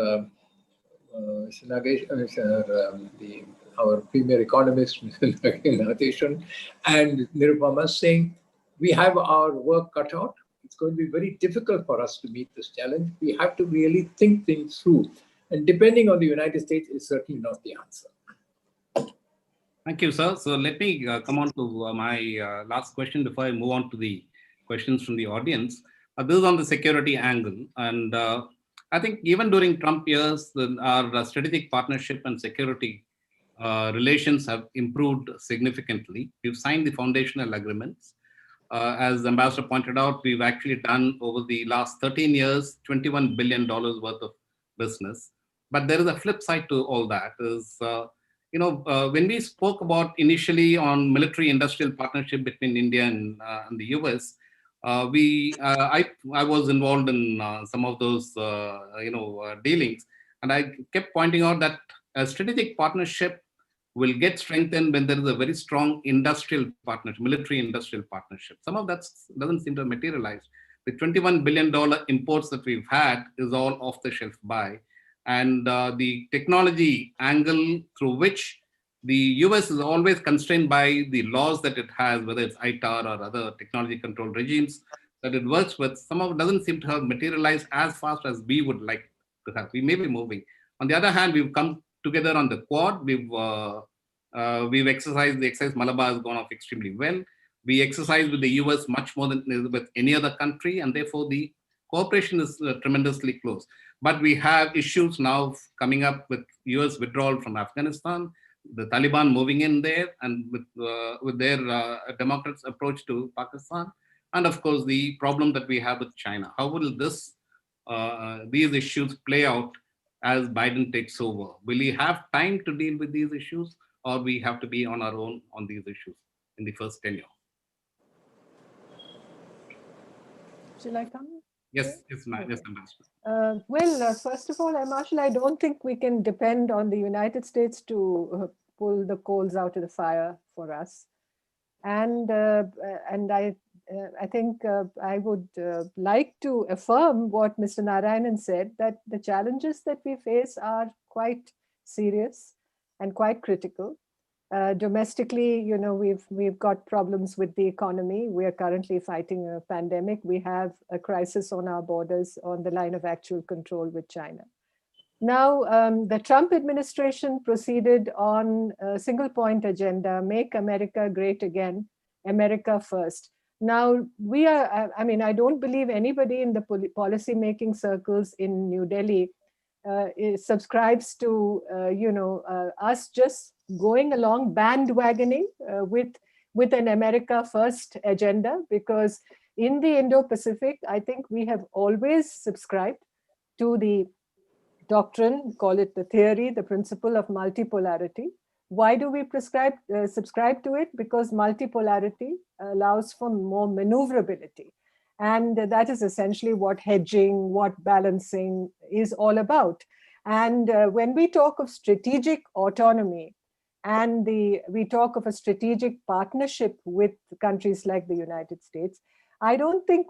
our premier economist, Mr. Nageswaran, and Nirupama, saying we have our work cut out. It's going to be very difficult for us to meet this challenge. We have to really think things through. And depending on the United States is certainly not the answer. Thank you, sir. So let me come on to my last question before I move on to the questions from the audience. This is on the security angle. And I think even during Trump years, our strategic partnership and security relations have improved significantly. We've signed the foundational agreements. As the ambassador pointed out, we've actually done over the last 13 years, $21 billion worth of business. But there is a flip side to all that. When we spoke about initially on military-industrial partnership between India and the US, I was involved in some of those dealings, and I kept pointing out that a strategic partnership will get strengthened when there is a very strong industrial partnership, military-industrial partnership. Some of that doesn't seem to have materialized. The $21 billion imports that we've had is all off-the-shelf buy. And the technology angle through which the US is always constrained by the laws that it has, whether it's ITAR or other technology control regimes that it works with, some of it doesn't seem to have materialized as fast as we would like to have. We may be moving. On the other hand, we've come together on the Quad. We've exercised, the exercise Malabar has gone off extremely well. We exercise with the US much more than with any other country, and therefore the cooperation is tremendously close. But we have issues now coming up with US withdrawal from Afghanistan, the Taliban moving in there, and with their democrats' approach to Pakistan, and of course the problem that we have with China. How will these issues play out as Biden takes over? Will he have time to deal with these issues, or we have to be on our own on these issues in the first tenure? Shall I come? Yes, Ambassador. First of all, Marshal, I don't think we can depend on the United States to pull the coals out of the fire for us. And I think I would like to affirm what Mr. Narayanan said, that the challenges that we face are quite serious and quite critical. Domestically, we've got problems with the economy. We are currently fighting a pandemic. We have a crisis on our borders on the line of actual control with China. Now, the Trump administration proceeded on a single point agenda, make America great again, America first. Now, I don't believe anybody in the policy making circles in New Delhi subscribes to, us just going along bandwagoning with an America first agenda, because in the Indo-Pacific, I think we have always subscribed to the doctrine, call it the theory, the principle of multipolarity. Why do we subscribe to it? Because multipolarity allows for more maneuverability. And that is essentially what hedging, what balancing is all about. And when we talk of strategic autonomy, and we talk of a strategic partnership with countries like the United States, I don't think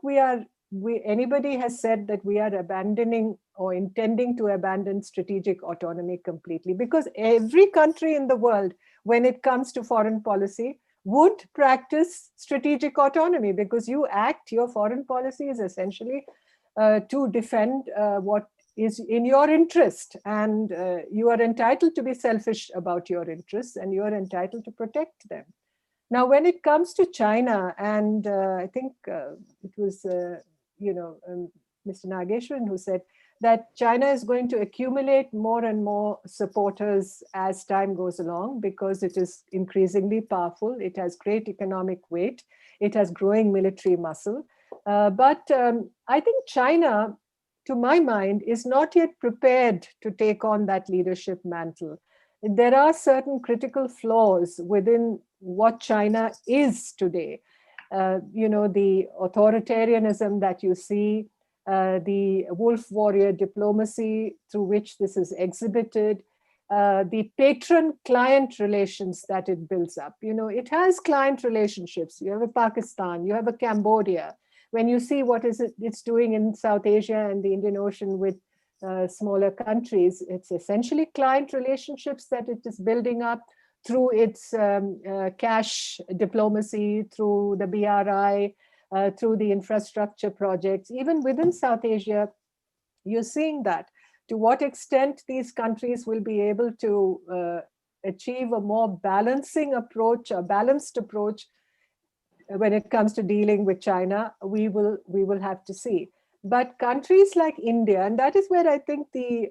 anybody has said that we are abandoning or intending to abandon strategic autonomy completely, because every country in the world, when it comes to foreign policy, would practice strategic autonomy, because your foreign policy is essentially to defend what is in your interest, and you are entitled to be selfish about your interests, and you are entitled to protect them. Now, when it comes to China, and I think it was Mr. Nageswaran who said that China is going to accumulate more and more supporters as time goes along, because it is increasingly powerful. It has great economic weight. It has growing military muscle. But I think China, to my mind, is not yet prepared to take on that leadership mantle. There are certain critical flaws within what China is today. The authoritarianism that you see, the wolf warrior diplomacy through which this is exhibited, the patron-client relations that it builds up. It has client relationships. You have a Pakistan, you have a Cambodia. When you see what it's doing in South Asia and the Indian Ocean with smaller countries, it's essentially client relationships that it is building up through its cash diplomacy, through the BRI, through the infrastructure projects. Even within South Asia, you're seeing that. To what extent these countries will be able to achieve a more balanced approach when it comes to dealing with China, we will have to see. But countries like India, and that is where I think the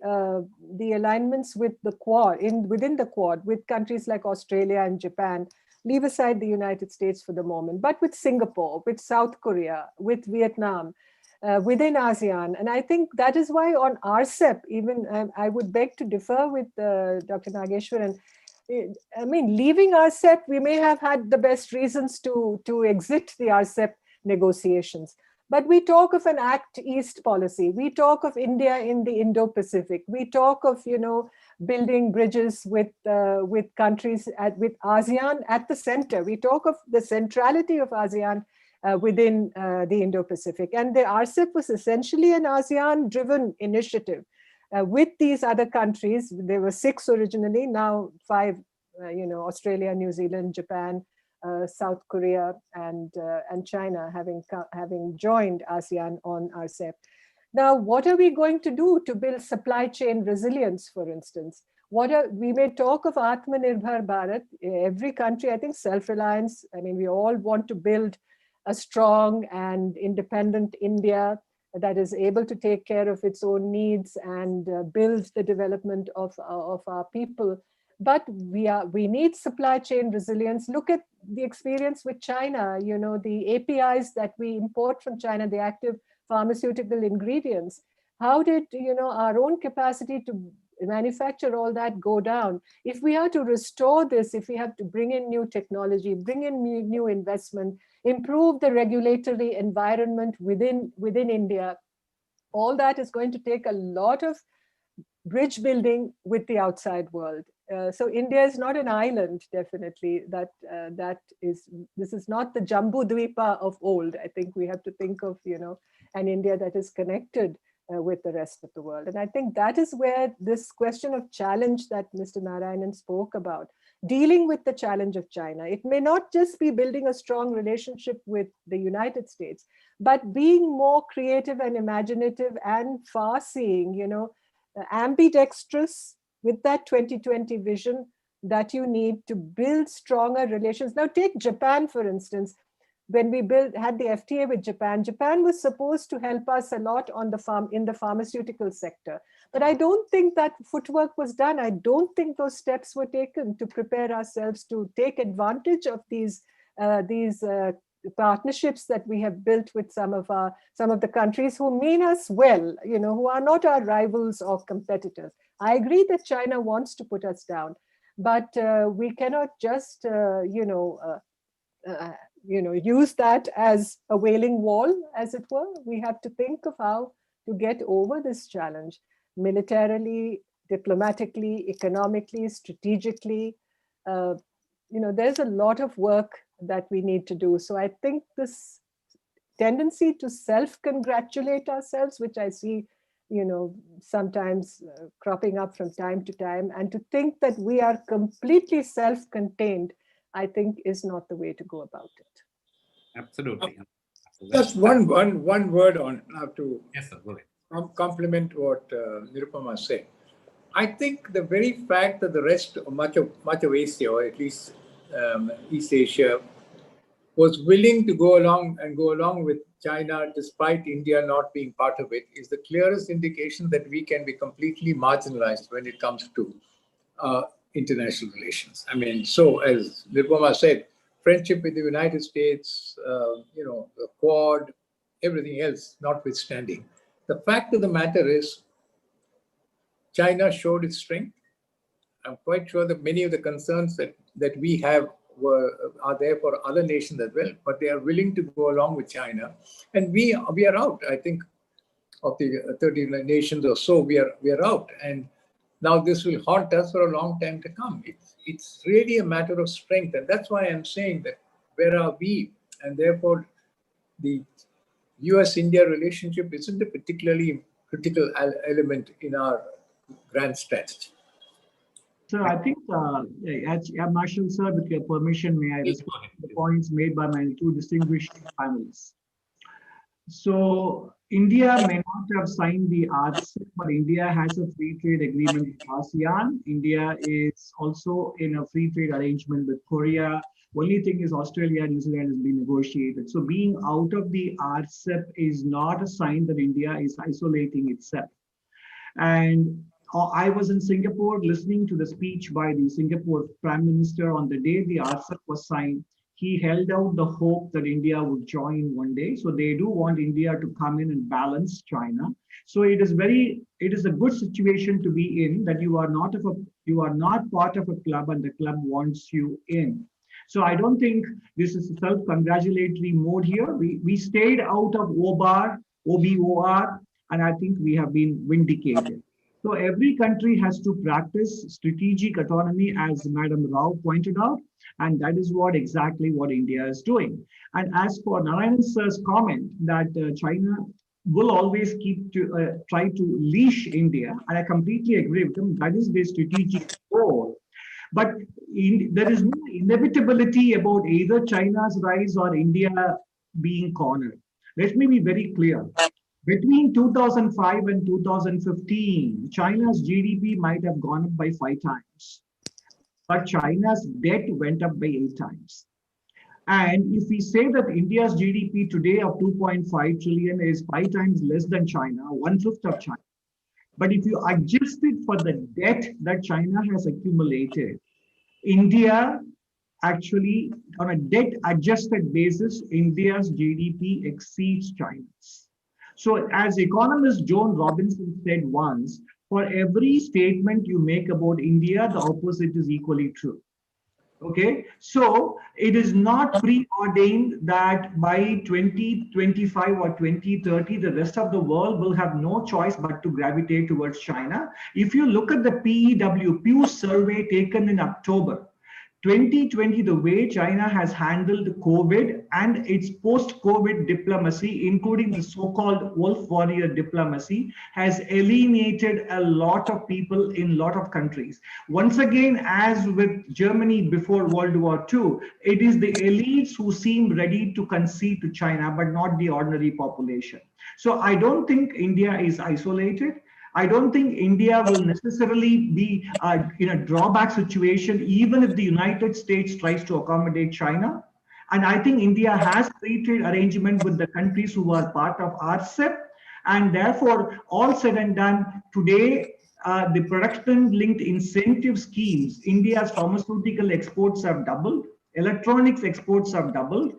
alignments with the Quad, within the Quad, with countries like Australia and Japan, leave aside the United States for the moment, but with Singapore, with South Korea, with Vietnam, within ASEAN. And I think that is why on RCEP, even I would beg to differ with Dr. Nageswaran. I mean, leaving RCEP, we may have had the best reasons to exit the RCEP negotiations. But we talk of an Act East policy. We talk of India in the Indo-Pacific. We talk of, building bridges with countries, with ASEAN at the center. We talk of the centrality of ASEAN within the Indo-Pacific. And the RCEP was essentially an ASEAN-driven initiative with these other countries. There were 6 originally, now 5, Australia, New Zealand, Japan, South Korea, and China having joined ASEAN on RCEP. Now, what are we going to do to build supply chain resilience, for instance? We may talk of Atmanirbhar Bharat. Every country, I think, self-reliance. I mean, we all want to build a strong and independent India that is able to take care of its own needs and build the development of our people. But we need supply chain resilience. Look at the experience with China, the APIs that we import from China, the active pharmaceutical ingredients. How did, our own capacity to manufacture all that go down? If we are to restore this, if we have to bring in new technology, bring in new investment, improve the regulatory environment within India, all that is going to take a lot of bridge building with the outside world. So India is not an island, definitely. This is not the Jambu Dvipa of old. I think we have to think of, an India that is connected with the rest of the world. And I think that is where this question of challenge that Mr. Narayanan spoke about, dealing with the challenge of China. It may not just be building a strong relationship with the United States, but being more creative and imaginative and far-seeing, ambidextrous with that 2020 vision that you need to build stronger relations. Now take Japan, for instance. When we had the FTA with Japan, Japan was supposed to help us a lot on in the pharmaceutical sector. But I don't think that footwork was done. I don't think those steps were taken to prepare ourselves to take advantage of these partnerships that we have built with some of the countries who mean us well, who are not our rivals or competitors. I agree that China wants to put us down, but we cannot just use that as a wailing wall, as it were. We have to think of how to get over this challenge militarily, diplomatically, economically, strategically. There's a lot of work that we need to do. So I think this tendency to self-congratulate ourselves, which I see, sometimes cropping up from time to time, and to think that we are completely self-contained, I think is not the way to go about it. Absolutely. Just one word on how to yes, sir, go ahead. Complement what Nirupama said. I think the very fact that the rest of much of Asia, or at least East Asia, was willing to go along with China despite India not being part of it, is the clearest indication that we can be completely marginalized when it comes to international relations. I mean, so as Nirupama said, friendship with the United States, the Quad, everything else notwithstanding. The fact of the matter is, China showed its strength. I'm quite sure that many of the concerns that we have are there for other nations as well, but they are willing to go along with China. And we are out, I think, of the 30 nations or so, we are out. And now this will haunt us for a long time to come. It's really a matter of strength. And that's why I'm saying that where are we? And therefore, the US-India relationship isn't a particularly critical element in our grand strategy. So I think, Marshal sir, with your permission, may I respond to the points made by my two distinguished panelists. So India may not have signed the RCEP, but India has a free trade agreement with ASEAN. India is also in a free trade arrangement with Korea. Only thing is Australia and New Zealand has been negotiated. So being out of the RCEP is not a sign that India is isolating itself. And I was in Singapore listening to the speech by the Singapore Prime Minister on the day the RCEP was signed. He held out the hope that India would join one day. So they do want India to come in and balance China. So it is a good situation to be in, that you are not part of a club and the club wants you in. So I don't think this is a self-congratulatory mode here. We stayed out of OBOR, and I think we have been vindicated. So every country has to practice strategic autonomy, as Madam Rao pointed out, and that is exactly what India is doing. And as for Narayanan sir's comment that China will always try to leash India, and I completely agree with him, that is their strategic goal. But there is no inevitability about either China's rise or India being cornered. Let me be very clear. Between 2005 and 2015, China's GDP might have gone up by 5 times, but China's debt went up by 8 times. And if we say that India's GDP today of 2.5 trillion is 5 times less than China, 1/5 of China, but if you adjust it for the debt that China has accumulated, India actually, on a debt adjusted basis, India's GDP exceeds China's. So as economist Joan Robinson said once, for every statement you make about India, the opposite is equally true. Okay, so it is not preordained that by 2025 or 2030, the rest of the world will have no choice but to gravitate towards China. If you look at the Pew survey taken in October 2020, the way China has handled COVID and its post-COVID diplomacy, including the so-called wolf warrior diplomacy, has alienated a lot of people in a lot of countries. Once again, as with Germany before World War II, it is the elites who seem ready to concede to China, but not the ordinary population. So I don't think India is isolated. I don't think India will necessarily be in a drawback situation, even if the United States tries to accommodate China. And I think India has free trade arrangement with the countries who are part of RCEP. And therefore, all said and done, today, the production-linked incentive schemes, India's pharmaceutical exports have doubled, electronics exports have doubled,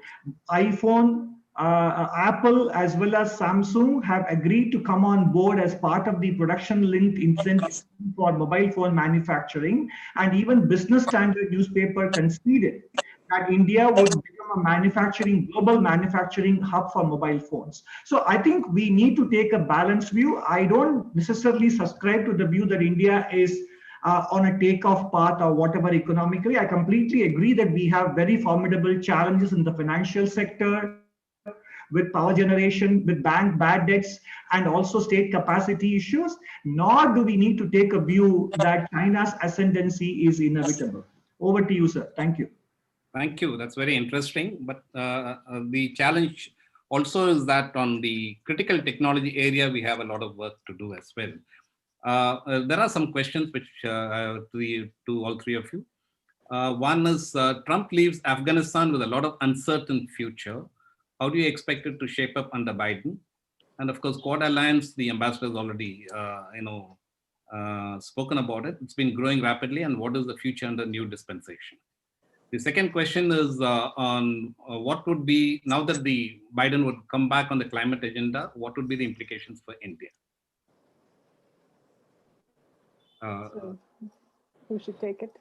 iPhone, Apple as well as Samsung have agreed to come on board as part of the production-linked incentive for mobile phone manufacturing, and even Business Standard newspaper conceded that India would become a global manufacturing hub for mobile phones. So I think we need to take a balanced view. I don't necessarily subscribe to the view that India is on a takeoff path or whatever economically. I completely agree that we have very formidable challenges in the financial sector, with power generation, with bank bad debts, and also state capacity issues, nor do we need to take a view that China's ascendancy is inevitable. Over to you, sir. Thank you. Thank you. That's very interesting. But the challenge also is that on the critical technology area, we have a lot of work to do as well. There are some questions which to all three of you. One is Trump leaves Afghanistan with a lot of uncertain future. How do you expect it to shape up under Biden? And of course, Quad Alliance, the ambassador has already spoken about it. It's been growing rapidly, and what is the future under new dispensation? The second question is on what would be, now that the Biden would come back on the climate agenda, what would be the implications for India? So who should take it?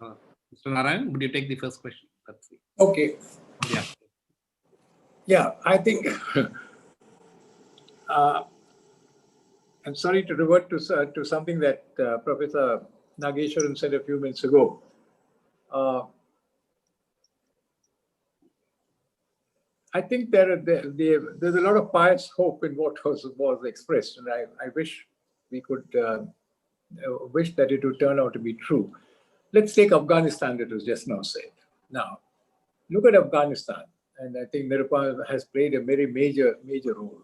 Mr. Narayan, would you take the first question? Let's see. Okay. Yeah. Yeah, I think I'm sorry to revert to something that Professor Nageswaran said a few minutes ago. I think there's a lot of pious hope in what was expressed, and I wish we could wish that it would turn out to be true. Let's take Afghanistan, that was just now said. Now, look at Afghanistan. And I think Nirupama has played a very major role.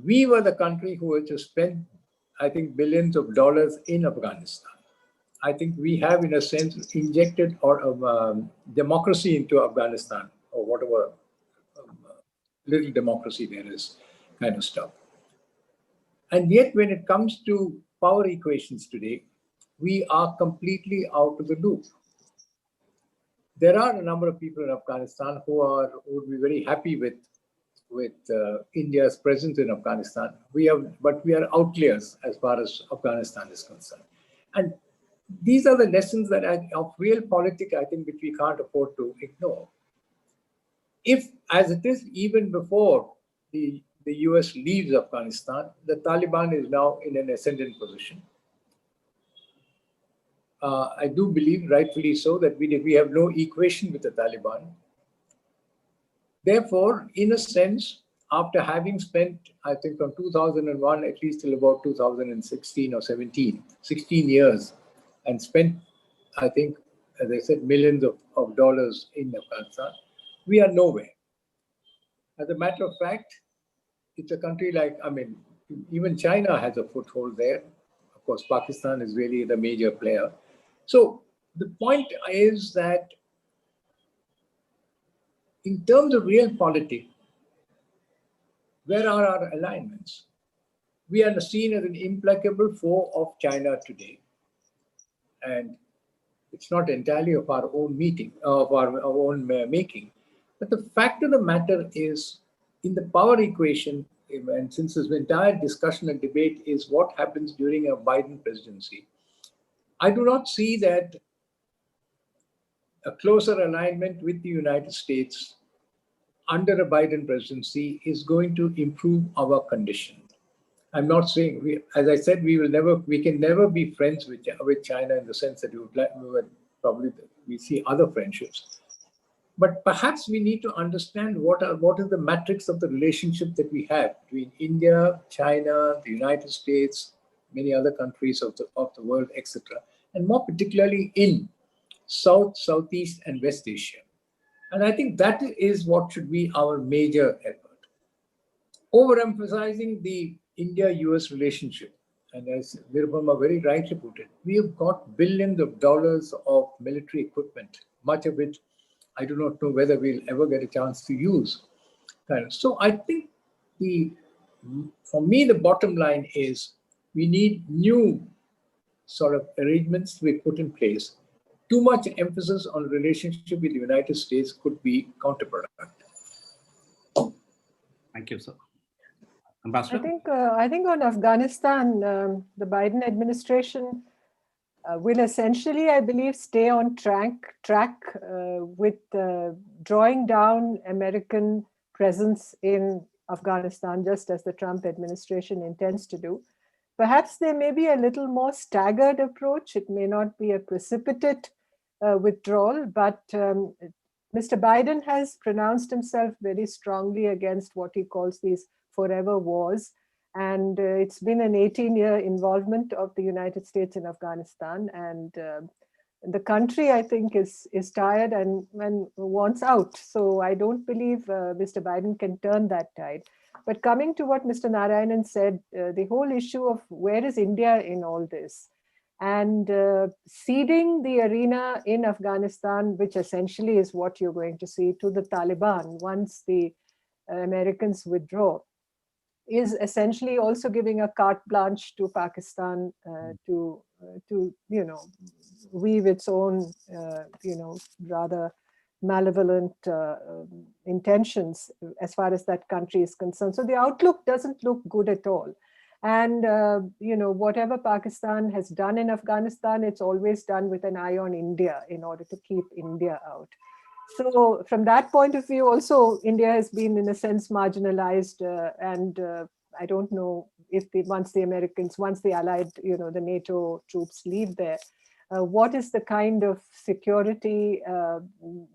We were the country who had to spend, I think, billions of dollars in Afghanistan. I think we have, in a sense, injected democracy into Afghanistan, or whatever little democracy there is, kind of stuff. And yet, when it comes to power equations today, we are completely out of the loop. There are a number of people in Afghanistan who would be very happy with India's presence in Afghanistan. But we are outliers as far as Afghanistan is concerned. And these are the lessons that of real politics, I think, which we can't afford to ignore. If, as it is even before the US leaves Afghanistan, the Taliban is now in an ascendant position. I do believe, rightfully so, that we have no equation with the Taliban. Therefore, in a sense, after having spent, I think from 2001 at least till about 2016 or 17, 16 years, and spent, I think, as I said, millions of dollars in Afghanistan, we are nowhere. As a matter of fact, it's a country like, I mean, even China has a foothold there. Of course, Pakistan is really the major player. So the point is that in terms of real politics, where are our alignments? We are seen as an implacable foe of China today. And it's not entirely of our own making. But the fact of the matter is, in the power equation, and since this entire discussion and debate is what happens during a Biden presidency, I do not see that a closer alignment with the United States under a Biden presidency is going to improve our condition. I'm not saying, as I said, we can never be friends with China in the sense that we see other friendships. But perhaps we need to understand what is the matrix of the relationship that we have between India, China, the United States, many other countries of the world, etc. And more particularly in South, Southeast, and West Asia. And I think that is what should be our major effort. Overemphasizing the India-US relationship, and as Nirupama very rightly put it, we have got billions of dollars of military equipment, much of it I do not know whether we'll ever get a chance to use. So I think for me, the bottom line is we need new sort of arrangements to be put in place. Too much emphasis on relationship with the United States could be counterproductive. Thank you, sir. Ambassador? I think on Afghanistan, the Biden administration will essentially, I believe, stay on track with drawing down American presence in Afghanistan, just as the Trump administration intends to do. Perhaps there may be a little more staggered approach. It may not be a precipitate withdrawal, but Mr. Biden has pronounced himself very strongly against what he calls these forever wars. And it's been an 18-year involvement of the United States in Afghanistan. And the country, I think, is tired and wants out. So I don't believe Mr. Biden can turn that tide. But coming to what Mr. Narayanan said, the whole issue of where is India in all this? And ceding the arena in Afghanistan, which essentially is what you're going to see, to the Taliban once the Americans withdraw, is essentially also giving a carte blanche to Pakistan to weave its own rather malevolent intentions as far as that country is concerned. So the outlook doesn't look good at all. And whatever Pakistan has done in Afghanistan, it's always done with an eye on India in order to keep India out. So from that point of view, also, India has been, in a sense, marginalized. And I don't know if once the Allied, the NATO troops leave there, what is the kind of security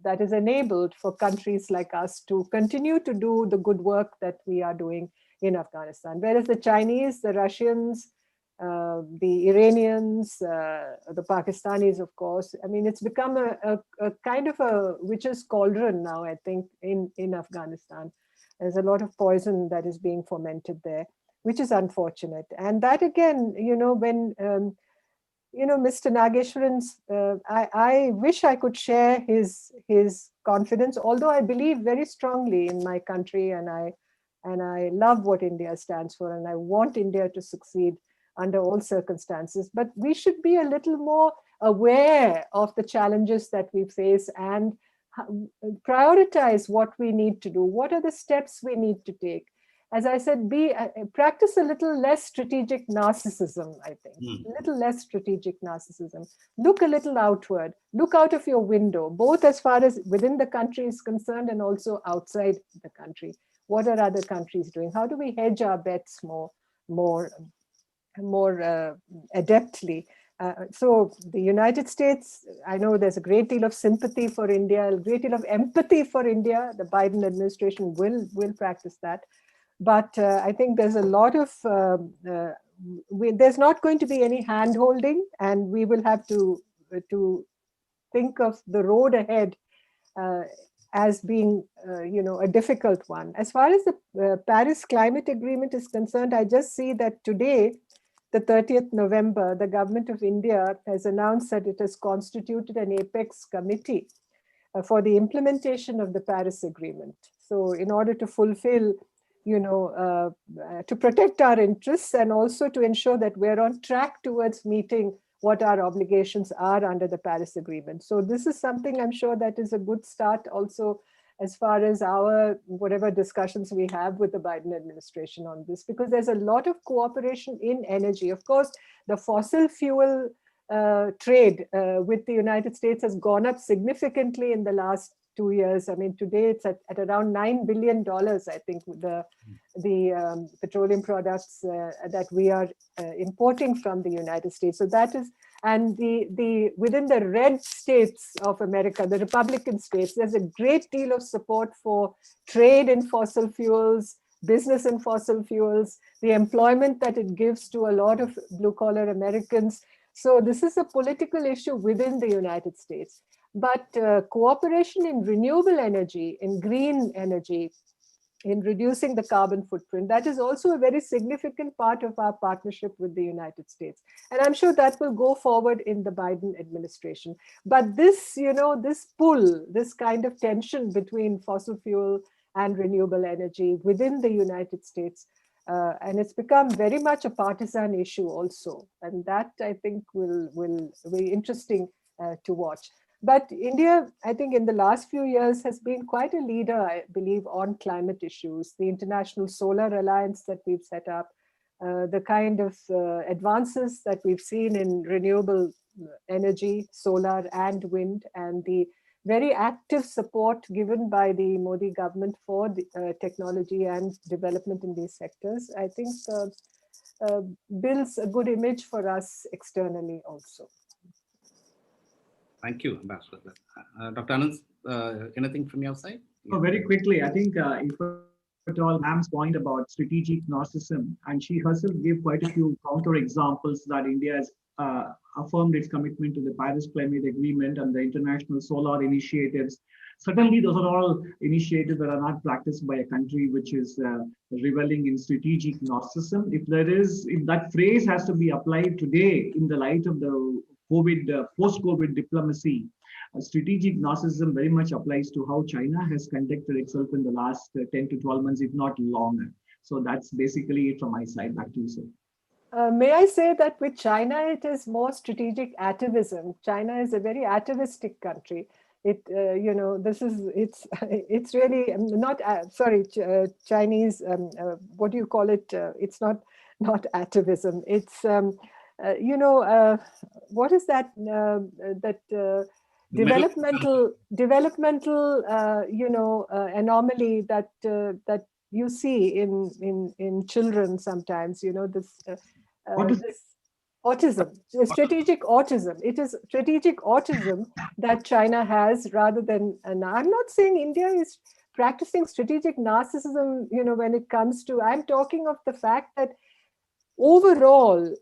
that is enabled for countries like us to continue to do the good work that we are doing in Afghanistan? Whereas the Chinese, the Russians, the Iranians, the Pakistanis, of course, I mean, it's become a kind of a witch's cauldron now, I think, in Afghanistan. There's a lot of poison that is being fomented there, which is unfortunate. And that, again, when Mr. Nageswaran's, I wish I could share his confidence, although I believe very strongly in my country, and I love what India stands for, and I want India to succeed under all circumstances. But we should be a little more aware of the challenges that we face and prioritize what we need to do. What are the steps we need to take? As I said, practice a little less strategic narcissism, I think. A little less strategic narcissism. Look a little outward. Look out of your window, both as far as within the country is concerned and also outside the country. What are other countries doing? How do we hedge our bets more adeptly? So the United States, I know there's a great deal of sympathy for India, a great deal of empathy for India. The Biden administration will practice that. But I think there's a lot of, there's not going to be any hand-holding, and we will have to think of the road ahead as being, a difficult one. As far as the Paris Climate Agreement is concerned, I just see that today, the 30th November, the government of India has announced that it has constituted an apex committee for the implementation of the Paris Agreement. So in order to fulfill, to protect our interests and also to ensure that we're on track towards meeting what our obligations are under the Paris Agreement. So this is something I'm sure that is a good start also as far as our whatever discussions we have with the Biden administration on this, because there's a lot of cooperation in energy. Of course, the fossil fuel trade with the United States has gone up significantly in the last 2 years. I mean, today it's at around $9 billion, I think, the petroleum products that we are importing from the United States. So that is, and within the red states of America, the Republican states, there's a great deal of support for trade in fossil fuels, business in fossil fuels, the employment that it gives to a lot of blue-collar Americans. So this is a political issue within the United States. But cooperation in renewable energy, in green energy, in reducing the carbon footprint, that is also a very significant part of our partnership with the United States. And I'm sure that will go forward in the Biden administration. But this, this pull, this kind of tension between fossil fuel and renewable energy within the United States, and it's become very much a partisan issue also. And that, I think, will be interesting to watch. But India, I think in the last few years has been quite a leader, I believe, on climate issues. The International Solar Alliance that we've set up, the kind of advances that we've seen in renewable energy, solar and wind, and the very active support given by the Modi government for the, technology and development in these sectors, I think builds a good image for us externally also. Thank you, Ambassador. Dr. Anand, anything from your side? Oh, very quickly, I think if at all, ma'am's point about strategic narcissism, and she herself gave quite a few counter examples that India has affirmed its commitment to the Paris Climate Agreement and the international solar initiatives. Certainly, those are all initiatives that are not practiced by a country which is reveling in strategic narcissism. If that phrase has to be applied today in the light of the post-COVID diplomacy, strategic narcissism very much applies to how China has conducted itself in the last 10 to 12 months, if not longer. So that's basically it from my side. Back to you, sir. May I say that with China, it is more strategic atavism. China is a very atavistic country. It's really not, Chinese, what do you call it? It's not atavism. It's, what is that, developmental, anomaly that you see in children sometimes, this autism, strategic autism. It is strategic autism that China has rather than, and I'm not saying India is practicing strategic narcissism, when it comes to, I'm talking of the fact that overall,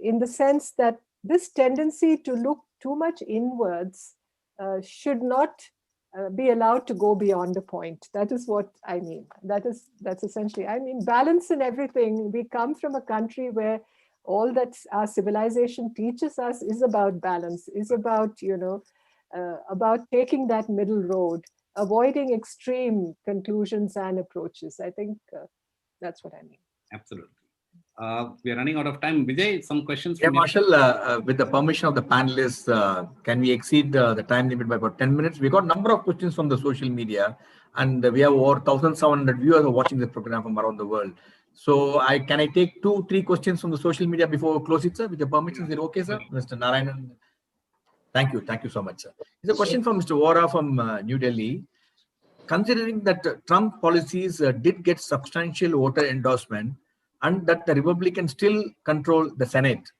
in the sense that this tendency to look too much inwards should not be allowed to go beyond a point. That is what I mean. That's essentially, I mean, balance in everything. We come from a country where all that our civilization teaches us is about balance, is about, about taking that middle road, avoiding extreme conclusions and approaches. I think that's what I mean. Absolutely. We are running out of time. Vijay, some questions Yeah, from you? Marshal, with the permission of the panelists, can we exceed the time limit by about 10 minutes? We got a number of questions from the social media, and we have over 1,700 viewers who are watching this program from around the world. So can I take 2-3 questions from the social media before we close it, sir? With your permission, is it okay, sir? Mr. Narayanan. Thank you. Thank you so much, sir. It's a question from Mr. Vora from New Delhi. Considering that Trump policies did get substantial voter endorsement and that the Republicans still control the Senate,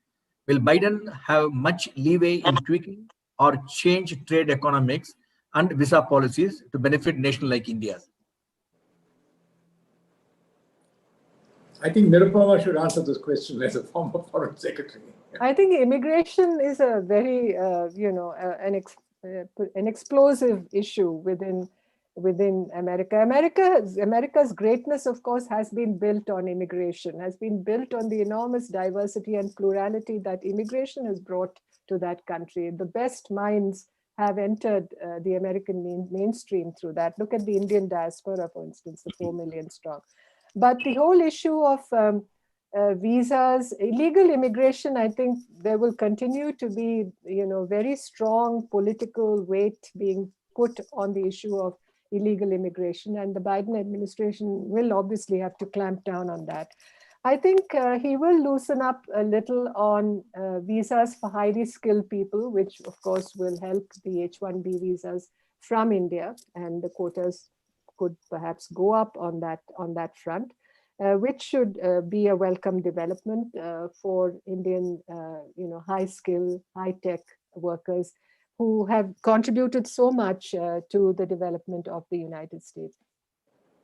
will Biden have much leeway in tweaking or change trade economics and visa policies to benefit nations like India? I think Nirupama should answer this question as a former foreign secretary. I think immigration is a very, an explosive issue within America. America's greatness, of course, has been built on immigration, has been built on the enormous diversity and plurality that immigration has brought to that country. The best minds have entered the American mainstream through that. Look at the Indian diaspora, for instance, the 4 million strong. But the whole issue of visas, illegal immigration, I think there will continue to be, very strong political weight being put on the issue of illegal immigration, and the Biden administration will obviously have to clamp down on that. I think he will loosen up a little on visas for highly skilled people, which of course will help the H-1B visas from India, and the quotas could perhaps go up on that front, which should be a welcome development for Indian, high skill, high tech workers who have contributed so much to the development of the United States.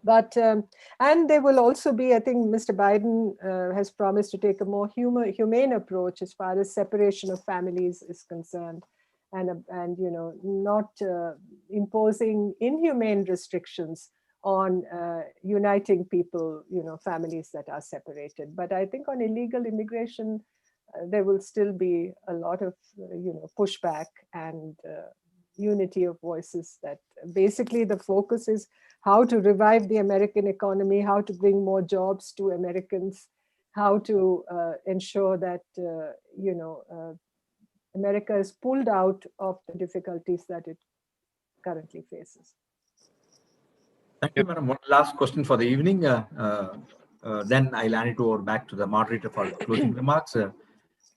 But, and there will also be, I think Mr. Biden has promised to take a more humane approach as far as separation of families is concerned, and not imposing inhumane restrictions on uniting people, families that are separated. But I think on illegal immigration, there will still be a lot of, pushback and unity of voices. That basically the focus is how to revive the American economy, how to bring more jobs to Americans, how to ensure that, America is pulled out of the difficulties that it currently faces. Thank you, madam. One last question for the evening. Then I'll hand it over back to the moderator for closing remarks.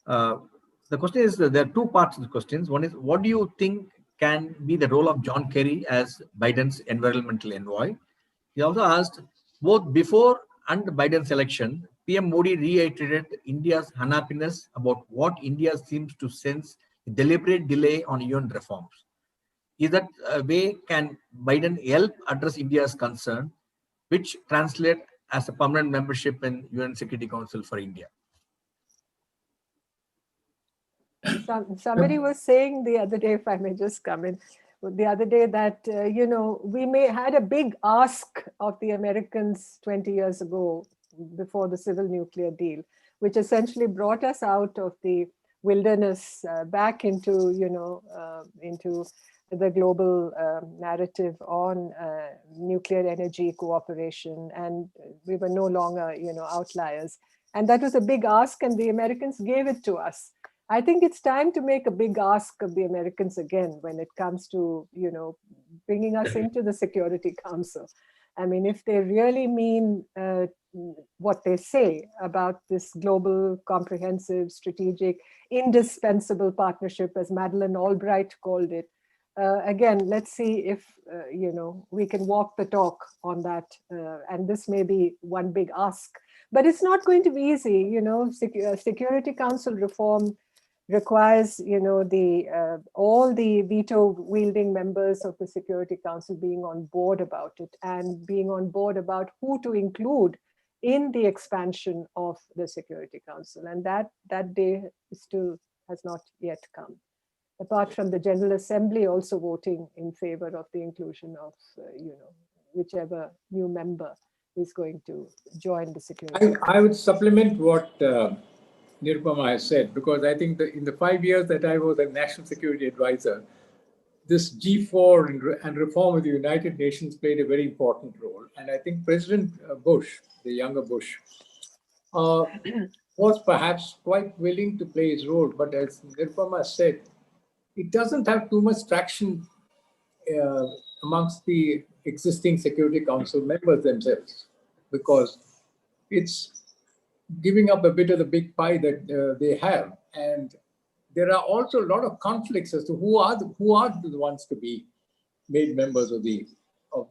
The question is, there are two parts of the questions. One is, what do you think can be the role of John Kerry as Biden's environmental envoy? He also asked, both before and Biden's election, PM Modi reiterated India's unhappiness about what India seems to sense a deliberate delay on UN reforms. Is that a way can Biden help address India's concern, which translate as a permanent membership in UN Security Council for India? Somebody was saying the other day, if I may just come in, the other day that, we had a big ask of the Americans 20 years ago before the civil nuclear deal, which essentially brought us out of the wilderness back into, into the global narrative on nuclear energy cooperation. And we were no longer, outliers. And that was a big ask, and the Americans gave it to us. I think it's time to make a big ask of the Americans again when it comes to, bringing us into the Security Council. I mean, if they really mean what they say about this global, comprehensive, strategic, indispensable partnership, as Madeleine Albright called it, again, let's see if, we can walk the talk on that. And this may be one big ask, but it's not going to be easy. Security Council reform requires, all the veto-wielding members of the Security Council being on board about it, and being on board about who to include in the expansion of the Security Council. And that day still has not yet come, apart from the General Assembly also voting in favor of the inclusion of, whichever new member is going to join the Security Council. I would supplement what Nirupama has said, because I think that in the 5 years that I was a national security advisor, this G4 and reform of the United Nations played a very important role. And I think President Bush, the younger Bush, was perhaps quite willing to play his role. But as Nirupama said, it doesn't have too much traction amongst the existing Security Council members themselves, because it's giving up a bit of the big pie that they have. And there are also a lot of conflicts as to who are the ones to be made members of the or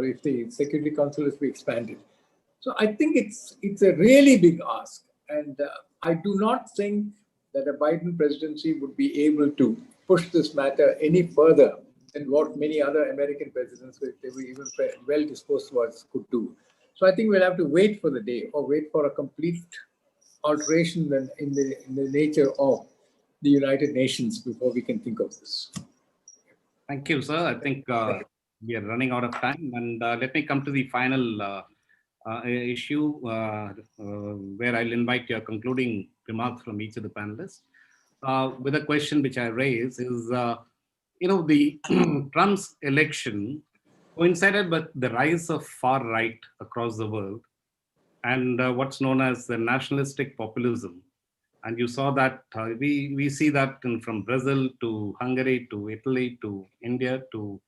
if the Security Council is to be expanded. So I think it's a really big ask, and I do not think that a Biden presidency would be able to push this matter any further than what many other American presidents, if they were even well disposed towards, could do. So I think we'll have to wait for the day, or wait for a complete alteration in the nature of the United Nations before we can think of this. Thank you, sir. I think we are running out of time, and let me come to the final issue where I'll invite your concluding remarks from each of the panelists. With a question which I raise is, the Trump's election coincided with the rise of far right across the world and what's known as the nationalistic populism. And you saw that we see that from Brazil to Hungary to Italy to India to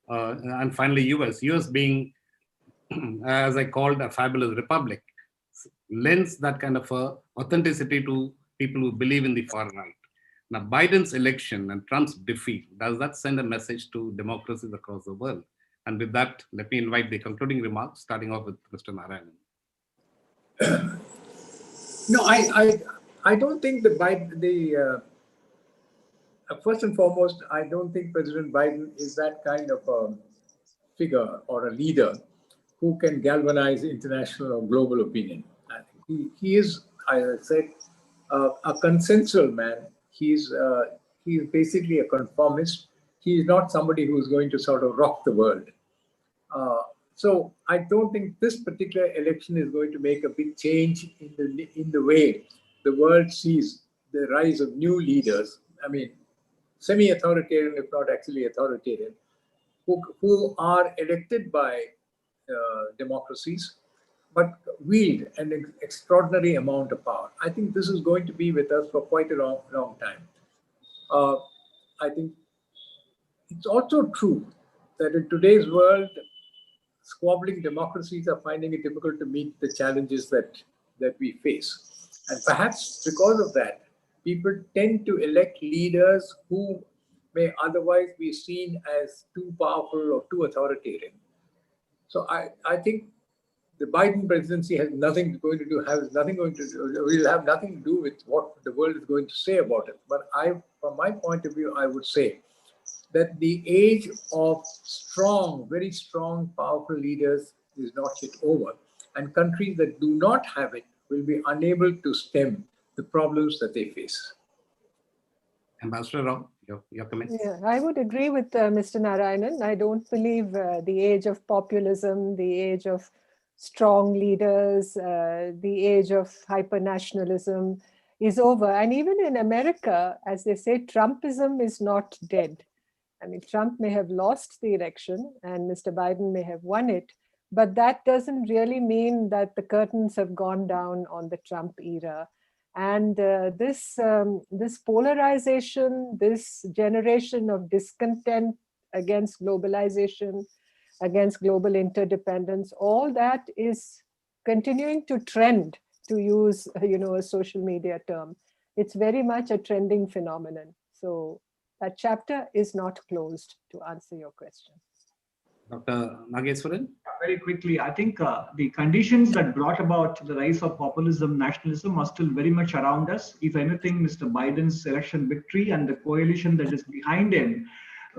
and finally US being, as I called, a fabulous republic, lends that kind of authenticity to people who believe in the far right. Now, Biden's election and Trump's defeat, does that send a message to democracies across the world? And with that, let me invite the concluding remarks, starting off with Mr. Narayanan. No, I don't think first and foremost, I don't think President Biden is that kind of a figure or a leader who can galvanize international or global opinion. I think he is, as I said, a consensual man. He's basically a conformist. He's not somebody who's going to sort of rock the world. So I don't think this particular election is going to make a big change in the way the world sees the rise of new leaders. I mean, semi-authoritarian, if not actually authoritarian, who are elected by democracies, but wield an extraordinary amount of power. I think this is going to be with us for quite a long time. I think it's also true that in today's world, squabbling democracies are finding it difficult to meet the challenges that we face. And perhaps because of that, people tend to elect leaders who may otherwise be seen as too powerful or too authoritarian. So I think the Biden presidency will have nothing to do with what the world is going to say about it. But from my point of view, I would say that the age of strong, very strong, powerful leaders is not yet over. And countries that do not have it will be unable to stem the problems that they face. Ambassador Rao, your comments? Yeah, I would agree with Mr. Narayanan. I don't believe the age of populism, the age of strong leaders, the age of hyper-nationalism is over. And even in America, as they say, Trumpism is not dead. I mean, Trump may have lost the election and Mr. Biden may have won it, but that doesn't really mean that the curtains have gone down on the Trump era. And this polarization, this generation of discontent against globalization, against global interdependence, all that is continuing to trend, to use a social media term. It's very much a trending phenomenon. So that chapter is not closed, to answer your question. Dr. Nageswaran? Very quickly, I think the conditions that brought about the rise of populism, nationalism are still very much around us. If anything, Mr. Biden's election victory and the coalition that is behind him,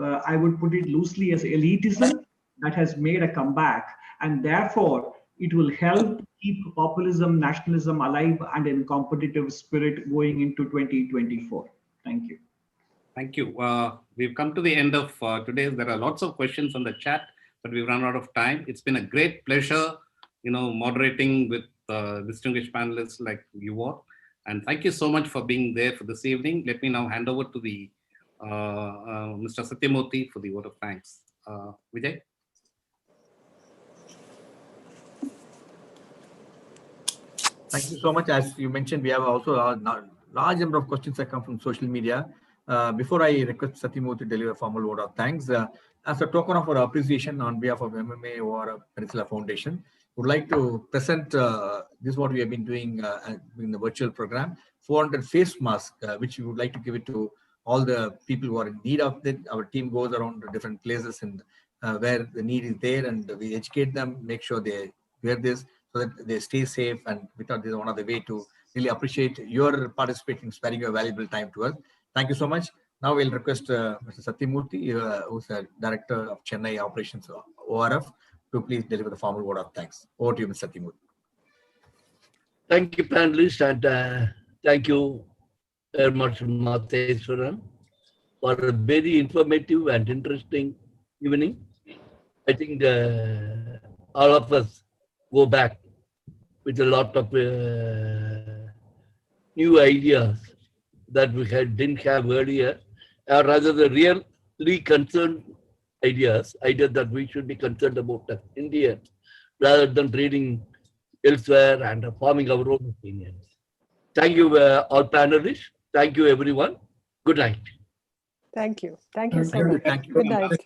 I would put it loosely as elitism that has made a comeback. And therefore, it will help keep populism, nationalism alive and in competitive spirit going into 2024. Thank you. Thank you. We've come to the end of today's. There are lots of questions on the chat, but we've run out of time. It's been a great pleasure, moderating with distinguished panelists like you all. And thank you so much for being there for this evening. Let me now hand over to the Mr. Satyamurthy for the vote of thanks. Vijay? Thank you so much. As you mentioned, we have also a large number of questions that come from social media. Before I request Satyamurthy to deliver a formal vote of thanks, as a token of our appreciation on behalf of MMA or Peninsula Foundation, would like to present this is what we have been doing in the virtual program, 400 face masks, which we would like to give it to all the people who are in need of it. Our team goes around to different places and where the need is there, and we educate them, make sure they wear this so that they stay safe. And we thought this is one of the way to really appreciate your participation, sparing your valuable time to us. Thank you so much. Now we'll request Mr. Satyamurthy, who's the Director of Chennai Operations ORF, to please deliver the formal vote of thanks. Over to you, Mr. Satyamurthy. Thank you, panelists, and thank you, Marshal M Matheswaran, for a very informative and interesting evening. I think all of us go back with a lot of new ideas that we didn't have earlier, or rather the really concerned ideas that we should be concerned about as Indians, rather than reading elsewhere and forming our own opinions. Thank you, all panelists. Thank you, everyone. Good night. Thank you. Thank you so much. Thank you. Good night.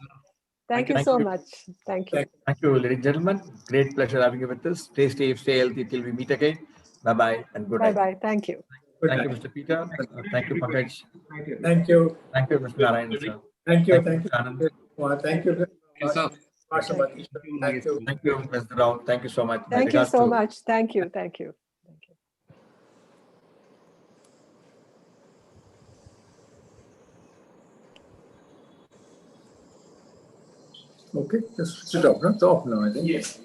Thank you so much. Thank you. Thank you, ladies and gentlemen. Great pleasure having you with us. Stay safe, stay healthy till we meet again. Bye-bye and good night. Bye-bye. Thank you. Thank you, Mr. Peter. Thank you, Pankaj. Thank you. Thank you, Mr. Narayanan, sir. Thank you. Thank Thank you, you. Anand. Thank you. Yes, sir. Marshal Matheswaran. Thank you. Thank you, Mr. Rao. Thank you so much. My Thank you regards so to- much. Thank you. Thank you. Thank you. Okay, just switch it off. No? It's off now, I think. Yes.